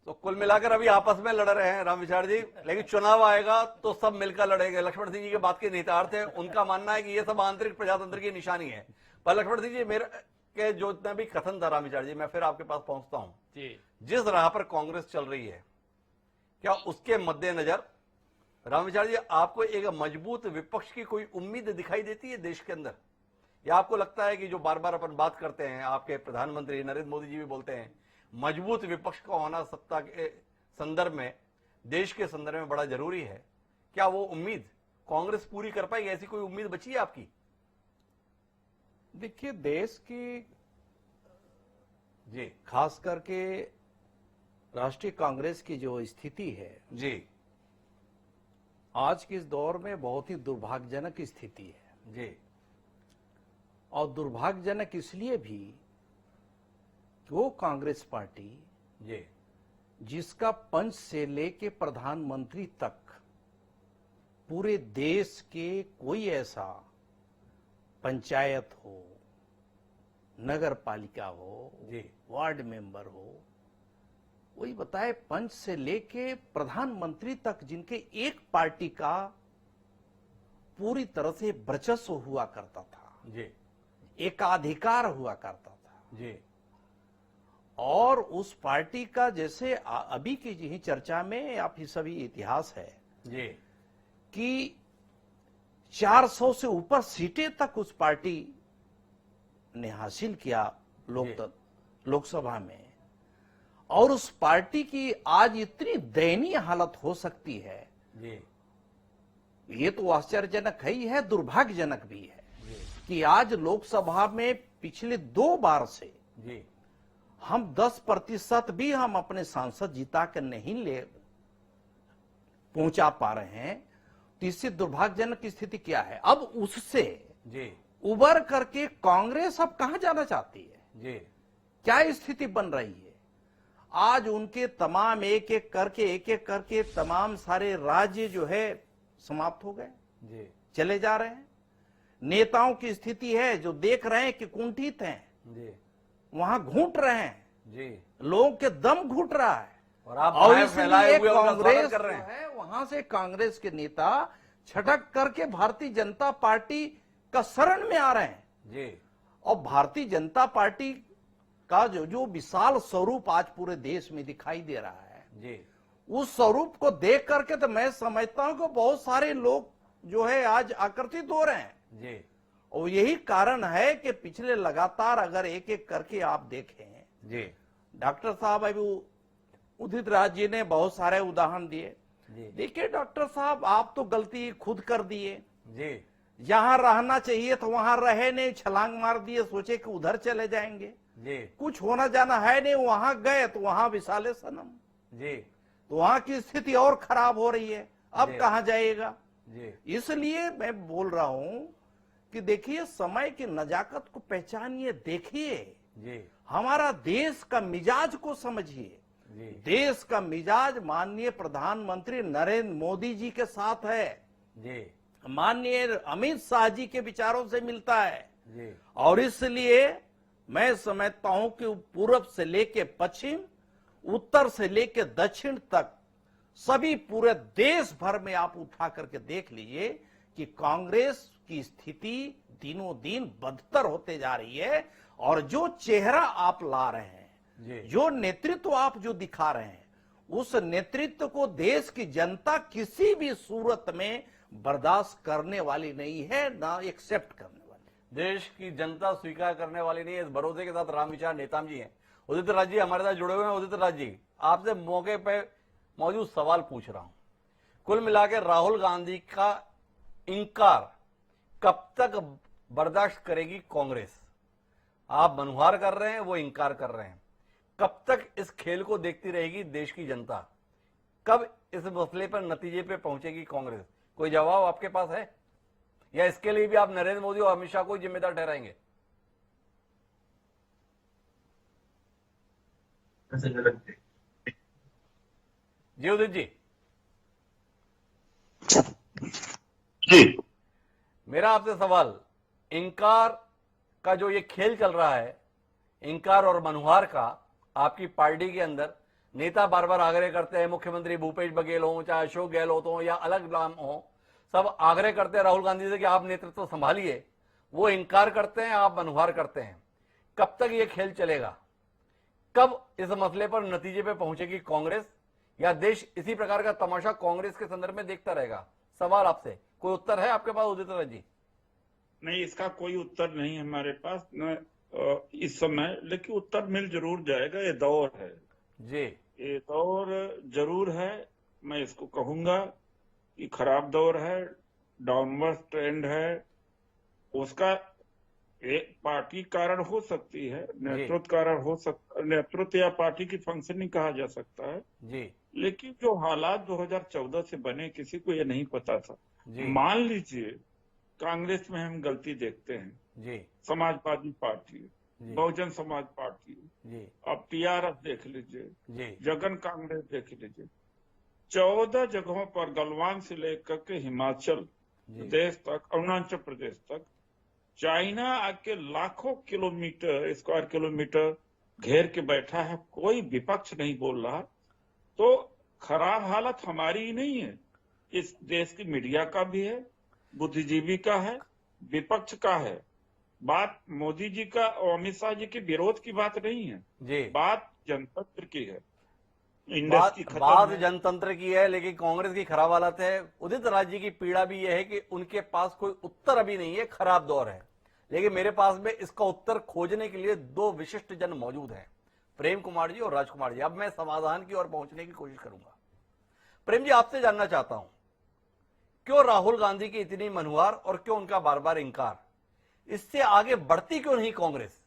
तो कुल मिलाकर अभी आपस में लड़ रहे हैं राम विचार जी, लेकिन चुनाव आएगा तो सब मिलकर लड़ेंगे। लक्ष्मण सिंह जी की बात के निहितार्थ है, उनका मानना है कि ये सब आंतरिक प्रजातंत्र की निशानी है। पर लक्ष्मण सिंह जी मेरे के जो इतना भी कथन था राम विचार जी, मैं फिर आपके पास पहुंचता हूं। जी जिस राह पर कांग्रेस चल रही है, क्या उसके मद्देनजर राम विचार जी आपको एक मजबूत विपक्ष की कोई उम्मीद दिखाई देती है देश के अंदर? या आपको लगता है कि जो बार बार अपन बात करते हैं, आपके प्रधानमंत्री नरेंद्र मोदी जी भी बोलते हैं, मजबूत विपक्ष का होना सत्ता के संदर्भ में, देश के संदर्भ में बड़ा जरूरी है, क्या वो उम्मीद कांग्रेस पूरी कर पाएगी? ऐसी कोई उम्मीद बची है आपकी? देखिए, देश की जी खास करके राष्ट्रीय कांग्रेस की जो स्थिति है जी आज के इस दौर में बहुत ही दुर्भाग्यजनक स्थिति है। जी और दुर्भाग्यजनक इसलिए भी कि वो कांग्रेस पार्टी जी जिसका पंच से लेके प्रधानमंत्री तक पूरे देश के कोई ऐसा पंचायत हो, नगर पालिका हो, जी वार्ड मेंबर हो, वही बताए, पंच से लेके प्रधानमंत्री तक जिनके एक पार्टी का पूरी तरह से वर्चस्व हुआ करता था, जी एकाधिकार हुआ करता था, जी और उस पार्टी का जैसे अभी की ही चर्चा में आप ही सभी इतिहास है जी कि 400 से ऊपर सीटें तक उस पार्टी ने हासिल किया लोकसभा में, और उस पार्टी की आज इतनी दयनीय हालत हो सकती है, जी ये तो आश्चर्यजनक है ही है, दुर्भाग्यजनक भी है कि आज लोकसभा में पिछले 2 बार से जी हम 10% भी हम अपने सांसद जिता कर नहीं ले पहुंचा पा रहे हैं। तो इससे दुर्भाग्यजनक स्थिति क्या है? अब उससे जी उबर करके कांग्रेस अब कहां जाना चाहती है? जी क्या स्थिति बन रही है? आज उनके तमाम एक एक करके तमाम सारे राज्य जो है समाप्त हो गए, जी चले जा रहे हैं। नेताओं की स्थिति है जो देख रहे हैं कि कुंठित हैं, जी वहां घूट रहे हैं, जी लोगों के दम घुट रहा है, और आप और बाएं फैलाए इसलिए हुए उनका स्वागत कांग्रेस कर रहे जो हैं। है वहां से कांग्रेस के नेता छटक करके भारतीय जनता पार्टी का शरण में आ रहे हैं। जी और भारतीय जनता पार्टी का जो विशाल स्वरूप आज पूरे देश में दिखाई दे रहा है, जी उस स्वरूप को देख करके तो मैं समझता हूं कि बहुत सारे लोग जो है आज आकर्षित हो रहे हैं। जी और यही कारण है कि पिछले लगातार अगर एक एक करके आप देखें, जी डॉक्टर साहब अभी उदित राज जी ने बहुत सारे उदाहरण दिए। जी देखिए डॉक्टर साहब, आप तो गलती खुद कर दिए, जी जहां रहना चाहिए तो वहां रहे नहीं, छलांग मार दिए, सोचे कि उधर चले जाएंगे, जी कुछ होना जाना है नहीं, वहां गए तो वहां विशाले सनम, जी तो वहां की स्थिति और खराब हो रही है, अब जी। कहां जाएगा? जी इसलिए मैं बोल रहा हूं कि देखिए, समय की नजाकत को पहचानिए, देखिए जी हमारा देश का मिजाज को समझिए। जी देश का मिजाज माननीय प्रधानमंत्री नरेंद्र मोदी जी के साथ है, जी माननीय अमित शाह जी के विचारों से मिलता है, जी और इसलिए मैं समझता हूं कि पूर्व से लेके पश्चिम, उत्तर से लेके दक्षिण तक सभी पूरे देश भर में आप उठा करके देख लीजिए कि कांग्रेस की स्थिति दिनों दिन बदतर होते जा रही है। और जो चेहरा आप ला रहे हैं, जी जो नेतृत्व आप जो दिखा रहे हैं, उस नेतृत्व को देश की जनता किसी भी सूरत में बर्दाश्त करने वाली नहीं है, ना एक्सेप्ट करने वाली। देश की जनता स्वीकार करने वाली नहीं है, इस भरोसे के साथ राम विचार नेताम जी हैं। उदित राज जी हमारे साथ जुड़े हुए हैं। उदित राज जी, आपसे मौके पे मौजूद सवाल पूछ रहा हूं। कुल मिलाकर राहुल गांधी का इंकार कब तक बर्दाश्त करेगी कांग्रेस? आप मनुहार कर रहे हैं, वो इंकार कर रहे हैं। कब तक इस खेल को देखती रहेगी देश की जनता? कब इस मसले पर नतीजे पे पहुंचेगी कांग्रेस? कोई जवाब आपके पास है, या इसके लिए भी आप नरेंद्र मोदी और अमित शाह को जिम्मेदार ठहराएंगे? जी उदित जी। जी मेरा आपसे सवाल, इंकार का जो ये खेल चल रहा है, इंकार और मनुहार का, आपकी पार्टी के अंदर नेता बार बार आग्रह करते हैं, मुख्यमंत्री भूपेश बघेल हो, चाहे अशोक गहलोत हो या अलग नाम हो, सब आग्रह करते हैं राहुल गांधी से कि आप नेतृत्व संभालिए। वो इंकार करते हैं, आप मनुहार करते हैं। कब तक ये खेल चलेगा? कब इस मसले पर नतीजे पे पहुंचेगी कांग्रेस, या देश इसी प्रकार का तमाशा कांग्रेस के संदर्भ में देखता रहेगा? सवाल आपसे, कोई उत्तर है आपके पास उदित राज जी? नहीं, इसका कोई उत्तर नहीं है हमारे पास न इस समय, लेकिन उत्तर मिल जरूर जाएगा। ये दौर है जी, ये दौर जरूर है। मैं इसको कहूंगा कि खराब दौर है, डाउनवर्ड ट्रेंड है। उसका एक पार्टी कारण हो सकती है, नेतृत्व कारण हो सकता, नेतृत्व या पार्टी की फंक्शनिंग कहा जा सकता है। जी लेकिन जो हालात 2014 से बने, किसी को ये नहीं पता था। जी मान लीजिए कांग्रेस में हम गलती देखते हैं, जी समाजवादी पार्टी, जी बहुजन समाज पार्टी, जी अब टीआरएस देख लीजिए, जी जगन कांग्रेस देख लीजिए, 14 जगहों पर गलवान से लेकर के हिमाचल जी प्रदेश तक, अरुणाचल प्रदेश तक, चाइना आके लाखों किलोमीटर, स्क्वायर किलोमीटर घेर के बैठा है, कोई विपक्ष नहीं बोल रहा, तो खराब हालत हमारी ही नहीं है, इस देश की मीडिया का भी है, बुद्धिजीवी का है, विपक्ष का है। बात मोदी जी का और अमित शाह जी के विरोध की बात नहीं है जी, बात जनतंत्र की है। बात जनतंत्र की है, लेकिन कांग्रेस की खराब हालत है। उदित राज जी की पीड़ा भी यह है कि उनके पास कोई उत्तर अभी नहीं है, खराब दौर है। लेकिन मेरे पास में इसका उत्तर खोजने के लिए दो विशिष्ट जन मौजूद हैं, प्रेम कुमार जी और राजकुमार जी। अब मैं समाधान की ओर पहुंचने की कोशिश करूंगा। प्रेम जी, आपसे जानना चाहता हूं, क्यों राहुल गांधी की इतनी मनुहार और क्यों उनका बार बार इंकार? इससे आगे बढ़ती क्यों नहीं कांग्रेस?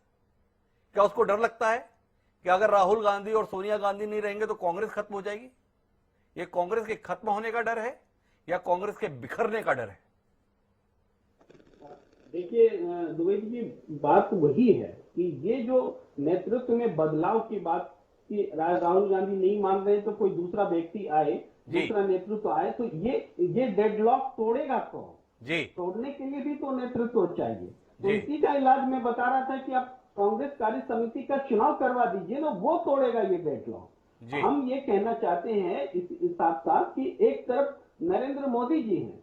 क्या उसको डर लगता है कि अगर राहुल गांधी और सोनिया गांधी नहीं रहेंगे तो कांग्रेस खत्म हो जाएगी? ये कांग्रेस के खत्म होने का डर है या कांग्रेस के बिखरने का डर है? देखिए द्विवेदी जी, बात वही है कि ये जो नेतृत्व में बदलाव की बात कि राहुल गांधी नहीं मान रहे तो कोई दूसरा व्यक्ति आए, दूसरा नेतृत्व आए, तो ये डेडलॉक तोड़ेगा कौन? जी, तोड़ने के लिए भी तो नेतृत्व चाहिए। तो इसी का इलाज मैं बता रहा था कि आप कांग्रेस कार्य समिति का चुनाव करवा दीजिए ना, वो तोड़ेगा ये डेडलॉक। हम ये कहना चाहते हैं इस साथ साथ कि एक तरफ नरेंद्र मोदी जी हैं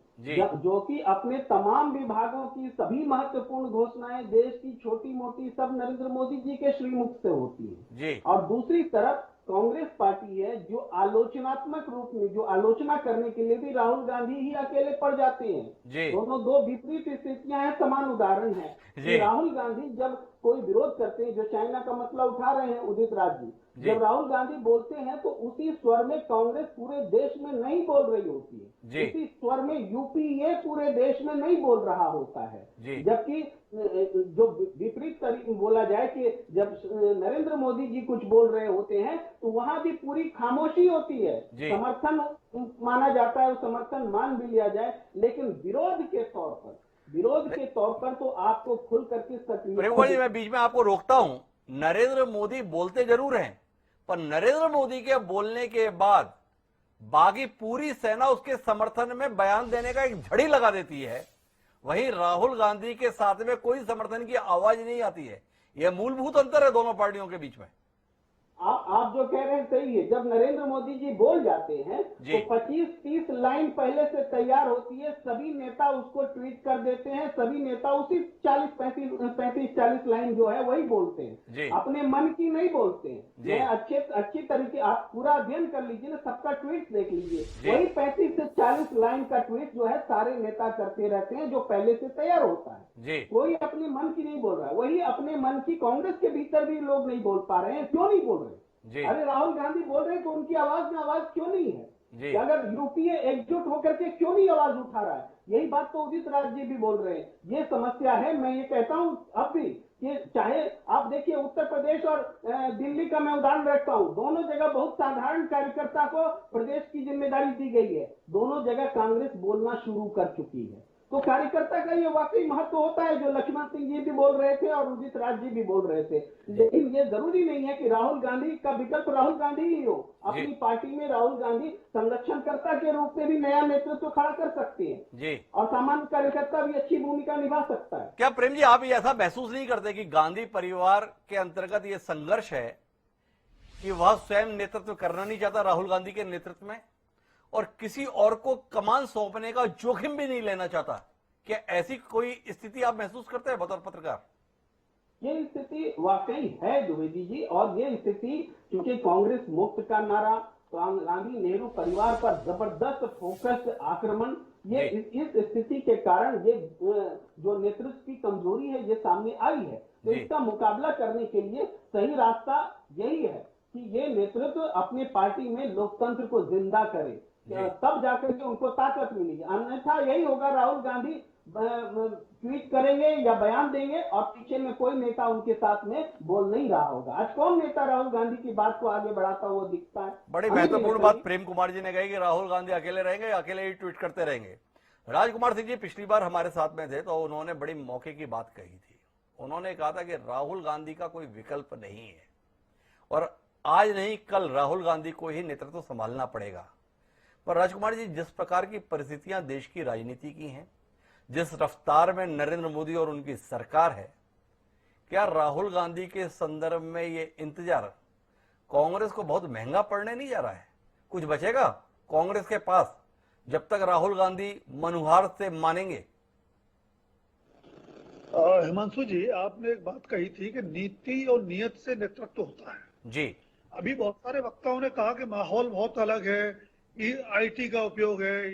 जो कि अपने तमाम विभागों की सभी महत्वपूर्ण घोषणाएं देश की छोटी मोटी सब नरेंद्र मोदी जी के श्रीमुख से होती है, और दूसरी तरफ कांग्रेस पार्टी है जो आलोचनात्मक रूप में जो आलोचना करने के लिए भी राहुल गांधी ही अकेले पड़ जाते हैं। दोनों दो विपरीत स्थितियां हैं, समान उदाहरण है कि राहुल गांधी जब कोई विरोध करते हैं, जो चाइना का मसला उठा रहे हैं उदित राज जी, जब राहुल गांधी बोलते हैं तो उसी स्वर में कांग्रेस पूरे देश में नहीं बोल रही होती है, उसी स्वर में यूपीए पूरे देश में नहीं बोल रहा होता है। जबकि जो विपरीत बोला जाए कि जब नरेंद्र मोदी जी कुछ बोल रहे होते हैं तो वहां भी पूरी खामोशी होती है, समर्थन माना जाता है, समर्थन मान भी लिया जाए, लेकिन विरोध के तौर पर तो आपको खुल करके सक्रिय। मैं बीच में आपको रोकता हूं। नरेंद्र मोदी बोलते जरूर हैं, पर नरेंद्र मोदी के बोलने के बाद बाकी पूरी सेना उसके समर्थन में बयान देने का एक झड़ी लगा देती है। वहीं राहुल गांधी के साथ में कोई समर्थन की आवाज नहीं आती है। यह मूलभूत अंतर है दोनों पार्टियों के बीच में। आप जो कह रहे हैं सही है। जब नरेंद्र मोदी जी बोल जाते हैं तो 25-30 लाइन पहले से तैयार होती है, सभी नेता उसको ट्वीट कर देते हैं, सभी नेता उसी 35-40 लाइन जो है वही बोलते हैं, अपने मन की नहीं बोलते हैं। अच्छी तरीके आप पूरा अध्ययन कर लीजिए ना, सबका ट्वीट देख लीजिए, वही 35 से 40 लाइन का ट्वीट जो है सारे नेता करते रहते हैं, जो पहले से तैयार होता है। कोई अपने मन की नहीं बोल रहा है, वही अपने मन की कांग्रेस के भीतर भी लोग नहीं बोल पा रहे हैं। क्यों नहीं बोल रहे? अरे राहुल गांधी बोल रहे हैं तो उनकी आवाज में आवाज क्यों नहीं है? अगर यूपीए एकजुट होकर के क्यों नहीं आवाज उठा रहा है? यही बात तो उदित राज जी भी बोल रहे हैं। ये समस्या है। मैं ये कहता हूं अब भी कि चाहे आप देखिए उत्तर प्रदेश और दिल्ली का मैं उदाहरण रखता हूं, दोनों जगह बहुत साधारण कार्यकर्ता को प्रदेश की जिम्मेदारी दी गई है, दोनों जगह कांग्रेस बोलना शुरू कर चुकी है। तो कार्यकर्ता का ये वाकई महत्व होता है, जो लक्ष्मण सिंह जी भी बोल रहे थे और उदित राज जी भी बोल रहे थे। लेकिन ये जरूरी नहीं है कि राहुल गांधी का विकल्प राहुल गांधी ही हो। अपनी पार्टी में राहुल गांधी संरक्षणकर्ता के रूप में भी नया नेतृत्व खड़ा कर सकते हैं और सामान्य कार्यकर्ता भी अच्छी भूमिका निभा सकता है। क्या प्रेम जी, आप ये ऐसा महसूस नहीं करते कि गांधी परिवार के अंतर्गत ये संघर्ष है कि वह स्वयं नेतृत्व करना नहीं चाहता राहुल गांधी के नेतृत्व में, और किसी और को कमान सौंपने का जोखिम भी नहीं लेना चाहता? क्या ऐसी कोई स्थिति आप महसूस करते हैं बतौर पत्रकार? ये स्थिति वाकई है द्विवेदी जी, और ये स्थिति क्योंकि कांग्रेस मुक्त का नारा, गांधी नेहरू परिवार पर जबरदस्त फोकस आक्रमण, ये इस स्थिति के कारण ये जो नेतृत्व की कमजोरी है ये सामने आई है। तो इसका मुकाबला करने के लिए सही रास्ता यही है कि ये नेतृत्व अपने पार्टी में लोकतंत्र को जिंदा करे, तब जाकर के उनको ताकत मिलेगी। अन्यथा यही होगा, राहुल गांधी ट्वीट करेंगे या बयान देंगे और पीछे में कोई नेता उनके साथ में बोल नहीं रहा होगा। आज कौन नेता राहुल गांधी की बात को आगे बढ़ाता हुआ दिखता है? बड़ी महत्वपूर्ण बात प्रेम कुमार जी ने कही कि राहुल गांधी अकेले रहेंगे, अकेले ही ट्वीट करते रहेंगे। राजकुमार सिंह जी पिछली बार हमारे साथ में थे तो उन्होंने बड़ी मौके की बात कही थी। उन्होंने कहा था कि राहुल गांधी का कोई विकल्प नहीं है और आज नहीं कल राहुल गांधी को ही नेतृत्व संभालना पड़ेगा। पर राजकुमार जी, जिस प्रकार की परिस्थितियां देश की राजनीति की हैं, जिस रफ्तार में नरेंद्र मोदी और उनकी सरकार है, क्या राहुल गांधी के संदर्भ में ये इंतजार कांग्रेस को बहुत महंगा पड़ने नहीं जा रहा है? कुछ बचेगा कांग्रेस के पास जब तक राहुल गांधी मनुहार से मानेंगे? हिमांशु जी, आपने एक बात कही थी कि नीति और नियत से नेतृत्व होता है। जी अभी बहुत सारे वक्ताओं ने कहा कि माहौल बहुत अलग है, आईटी का उपयोग है,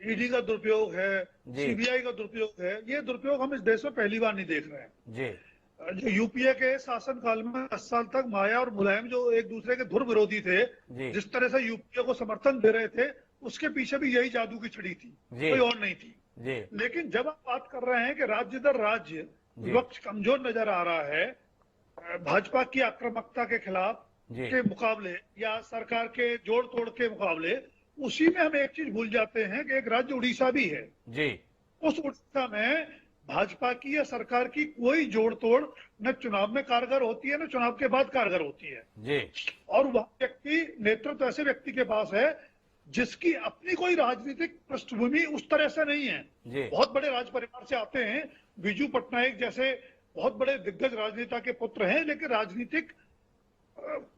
ईडी का दुरुपयोग है, जी। सीबीआई का दुरुपयोग है। ये दुरुपयोग हम इस देश में पहली बार नहीं देख रहे हैं। जी जो यूपीए के शासन काल में 10 साल तक माया और मुलायम जो एक दूसरे के धुर विरोधी थे, जी जिस तरह से यूपीए को समर्थन दे रहे थे, उसके पीछे भी यही जादू की छड़ी थी, जी। कोई और नहीं थी। जी लेकिन जब आप बात कर रहे हैं कि राज्य दर राज्य जी। विपक्ष कमजोर नजर आ रहा है, भाजपा की आक्रामकता के खिलाफ जी के मुकाबले या सरकार के जोड़ तोड़ के मुकाबले, उसी में हम एक चीज भूल जाते हैं कि एक राज्य उड़ीसा भी है। जी उस उड़ीसा में भाजपा की या सरकार की कोई जोड़ तोड़ न चुनाव में कारगर होती है, न चुनाव के बाद कारगर होती है। जी और वह व्यक्ति, नेतृत्व ऐसे व्यक्ति के पास है जिसकी अपनी कोई राजनीतिक पृष्ठभूमि उस तरह से नहीं है। जी बहुत बड़े राज परिवार से आते हैं, बीजू पटनायक जैसे बहुत बड़े दिग्गज राजनेता के पुत्र हैं, लेकिन राजनीतिक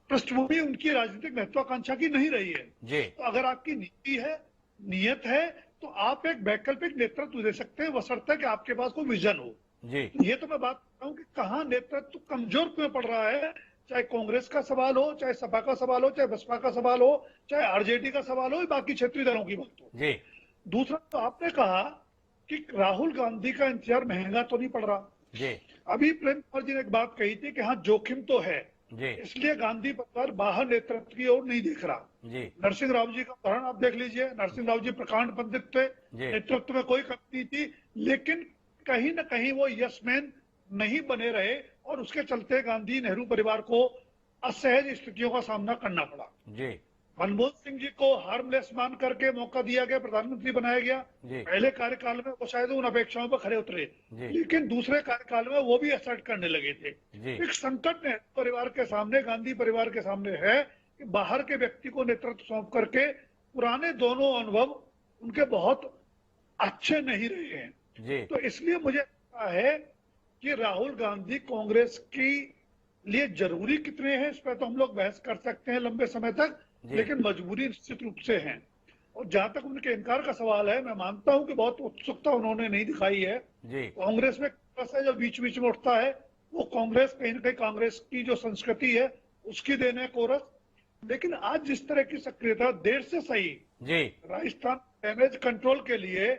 पृष्ठभूमि उनकी राजनीतिक महत्वाकांक्षा की नहीं रही है। जी तो अगर आपकी नीति है, नियत है, तो आप एक वैकल्पिक नेतृत्व दे सकते हैं, बशर्ते कि आपके पास कोई विजन हो। जी तो ये तो मैं बात कर रहा हूँ कि कहाँ नेतृत्व कमजोर क्यों पड़ रहा है। चाहे कांग्रेस का सवाल हो, चाहे सपा का सवाल हो, चाहे बसपा का सवाल हो, चाहे आरजेडी का सवाल हो, बाकी क्षेत्रीय दलों की बात हो। जी दूसरा, तो आपने कहा कि राहुल गांधी का इंतजार महंगा तो नहीं पड़ रहा। जी अभी प्रेम कुमार जी ने एक बात कही थी कि हाँ, जोखिम तो है, जी इसलिए गांधी परिवार बाहर नेतृत्व की ओर नहीं देख रहा। जी नरसिंह राव जी का उदाहरण आप देख लीजिए। नरसिंह राव जी प्रकांड पंडित थे, जी। नेतृत्व में कोई कमी नहीं थी, लेकिन कहीं न कहीं वो यस मैन नहीं बने रहे और उसके चलते गांधी नेहरू परिवार को असहज स्थितियों का सामना करना पड़ा। जी मनमोहन सिंह जी को हार्मलेस मान करके मौका दिया गया, प्रधानमंत्री बनाया गया। जी पहले कार्यकाल में वो शायद उन अपेक्षाओं पर खरे उतरे, जी। लेकिन दूसरे कार्यकाल में वो भी असर्ट करने लगे थे। जी। एक संकट ने परिवार के सामने, गांधी परिवार के सामने है कि बाहर के व्यक्ति को नेतृत्व सौंप करके पुराने दोनों अनुभव उनके बहुत अच्छे नहीं रहे हैं। जी तो इसलिए मुझे लगता है कि राहुल गांधी कांग्रेस की लिए जरूरी कितने हैं, इस पर तो हम लोग बहस कर सकते हैं लंबे समय तक, जी। लेकिन मजबूरी निश्चित रूप से है। और जहां तक उनके इनकार का सवाल है, मैं मानता हूं कि बहुत उत्सुकता उन्होंने नहीं दिखाई है। जी कांग्रेस में जो बीच बीच में उठता है, वो कांग्रेस कहीं न कहीं कांग्रेस की जो संस्कृति है उसकी देन है कोरस। लेकिन आज जिस तरह की सक्रियता देर से सही जी राजस्थान डैमेज कंट्रोल के लिए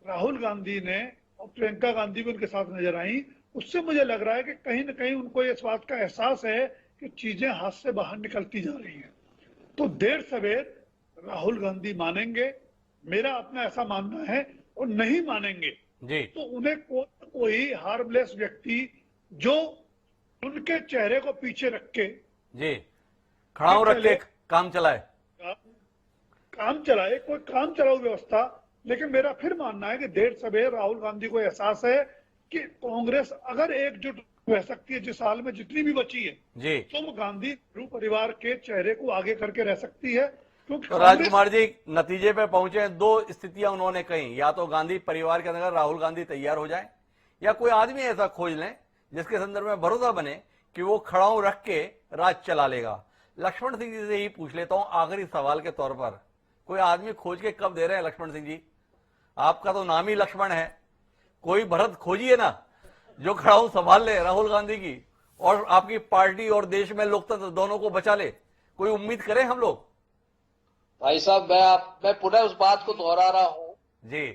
राहुल गांधी ने और प्रियंका गांधी भी उनके साथ नजर आई, उससे मुझे लग रहा है कि कहीं न कहीं उनको इस बात का एहसास है कि चीजें हाथ से बाहर निकलती जा रही हैं। तो देर सवेर राहुल गांधी मानेंगे, मेरा अपना ऐसा मानना है। और नहीं मानेंगे जी तो उन्हें कोई हार्मलेस व्यक्ति जो उनके चेहरे को पीछे रख के जी खड़ाऊ रख के काम चलाए, काम चलाए, कोई काम चलाऊ व्यवस्था। लेकिन मेरा फिर मानना है कि देर सवेर राहुल गांधी को एहसास है कि कांग्रेस अगर एकजुट रह सकती है जिस हाल में जितनी भी बची है, जी तो वो गांधी नेहरू परिवार के चेहरे को आगे करके रह सकती है। क्योंकि तो राजकुमार जी नतीजे पे पहुंचे हैं। दो स्थितियां उन्होंने कही, या तो गांधी परिवार के अंदर राहुल गांधी तैयार हो जाए, या कोई आदमी ऐसा खोज लें जिसके संदर्भ में भरोसा बने कि वो खड़ाऊ रख के राज चला लेगा। लक्ष्मण सिंह जी से ही पूछ लेता हूं आखिरी सवाल के तौर पर, कोई आदमी खोज के कब दे रहे हैं? लक्ष्मण सिंह जी, आपका तो नाम ही लक्ष्मण है, कोई भरत खोजिए ना जो खड़ाऊ संभाल ले राहुल गांधी की और आपकी पार्टी और देश में लोकतंत्र दोनों को बचा ले। कोई उम्मीद करें हम लोग? भाई साहब, मैं पुनः उस बात को दोहरा रहा हूं जी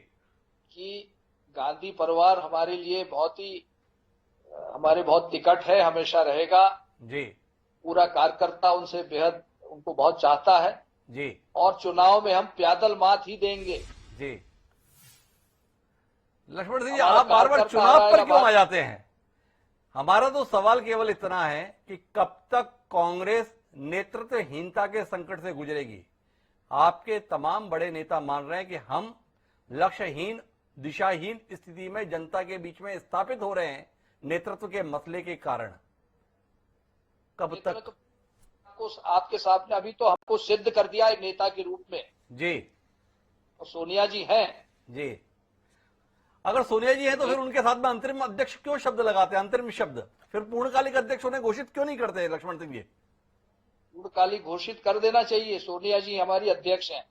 कि गांधी परिवार हमारे लिए बहुत निकट है, हमेशा रहेगा। जी पूरा कार्यकर्ता उनसे बेहद उनको बहुत चाहता है जी और चुनाव में हम प्यादल मात ही देंगे। जी लक्ष्मण सिंह जी, हमारा आप बार बार कार्यकर्ता चुनाव पर आएगा क्यों आ जाते हैं? हमारा तो सवाल केवल इतना है कि कब तक कांग्रेस नेतृत्वहीनता के संकट से गुजरेगी? आपके तमाम बड़े नेता मान रहे हैं कि हम लक्ष्यहीन, दिशाहीन स्थिति में जनता के बीच में स्थापित हो रहे हैं नेतृत्व के मसले के कारण। कब तक? तो आपके सामने अभी तो हमको सिद्ध कर दिया है नेता के रूप में। जी तो सोनिया जी हैं। जी अगर सोनिया जी हैं तो फिर उनके साथ में अंतरिम अध्यक्ष क्यों शब्द लगाते हैं, अंतरिम शब्द? फिर पूर्णकालिक अध्यक्ष उन्हें घोषित क्यों नहीं करते लक्ष्मण सिंह जी? पूर्णकालिक घोषित कर देना चाहिए। सोनिया जी हमारी अध्यक्ष हैं।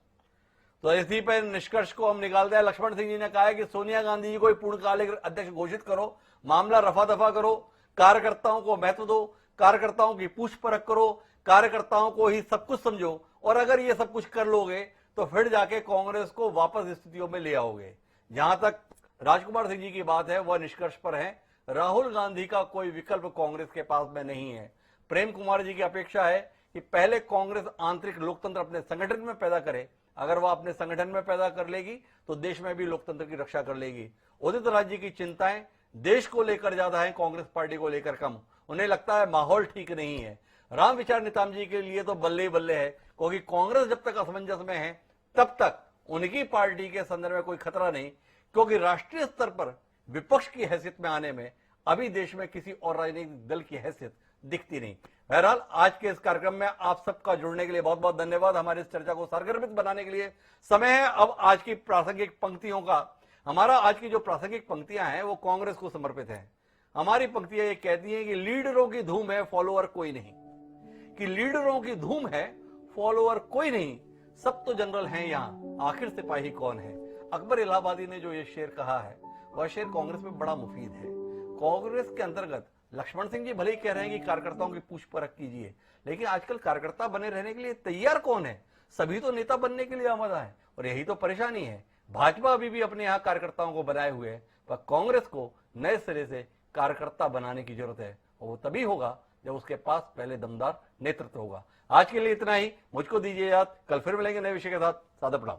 तो इसी पर निष्कर्ष को हम निकालते हैं। लक्ष्मण सिंह जी ने कहा है कि सोनिया गांधी जी को पूर्णकालिक अध्यक्ष घोषित करो, मामला रफा दफा करो, कार्यकर्ताओं को महत्व दो, कार्यकर्ताओं की पूछ परख करो, कार्यकर्ताओं को ही सब कुछ समझो, और अगर ये सब कुछ कर लोगे तो फिर जाके कांग्रेस को वापस स्थितियों में ले आओगे। जहां तक राजकुमार सिंह जी की बात है वह निष्कर्ष पर है, राहुल गांधी का कोई विकल्प कांग्रेस के पास में नहीं है। प्रेम कुमार जी की अपेक्षा है कि पहले कांग्रेस आंतरिक लोकतंत्र अपने संगठन में पैदा करे। अगर वह अपने संगठन में पैदा कर लेगी तो देश में भी लोकतंत्र की रक्षा कर लेगी। उदित राज जी की चिंताएं देश को लेकर ज्यादा है, कांग्रेस पार्टी को लेकर कम। उन्हें लगता है माहौल ठीक नहीं है। राम विचार निताम जी के लिए तो बल्ले ही बल्ले है, क्योंकि कांग्रेस जब तक असमंजस में है तब तक उनकी पार्टी के संदर्भ में कोई खतरा नहीं, क्योंकि राष्ट्रीय स्तर पर विपक्ष की हैसियत में आने में अभी देश में किसी और राजनीतिक दल की हैसियत दिखती नहीं। बहरहाल आज के इस कार्यक्रम में आप सबका जुड़ने के लिए बहुत बहुत धन्यवाद। हमारी इस चर्चा को सरगर्भित बनाने के लिए समय है अब आज की प्रासंगिक पंक्तियों का। हमारा आज की जो प्रासंगिक पंक्तियां हैं वो कांग्रेस को समर्पित है। हमारी पंक्तियां ये कहती हैं कि लीडरों की धूम है, फॉलोअर कोई नहीं। कि लीडरों की धूम है, फॉलोअर कोई नहीं, सब तो जनरल हैं यहाँ, आखिर सिपाही कौन है। अकबर इलाहाबादी ने जो ये शेर कहा है वह शेर कांग्रेस में बड़ा मुफीद है। कांग्रेस के अंतर्गत लक्ष्मण सिंह जी भले ही कह रहे हैं कि कार्यकर्ताओं की पूछ परख कीजिए, लेकिन आजकल कार्यकर्ता बने रहने के लिए तैयार कौन है? सभी तो नेता बनने के लिए आमदा है, और यही तो परेशानी है। भाजपा अभी भी अपने यहाँ कार्यकर्ताओं को बनाए हुए है, पर कांग्रेस को नए सिरे से कार्यकर्ता बनाने की जरूरत है, और वो तभी होगा जब उसके पास पहले दमदार नेतृत्व होगा। आज के लिए इतना ही, मुझको दीजिए याद, कल फिर मिलेंगे नए विषय के साथ। सादा प्रणाम।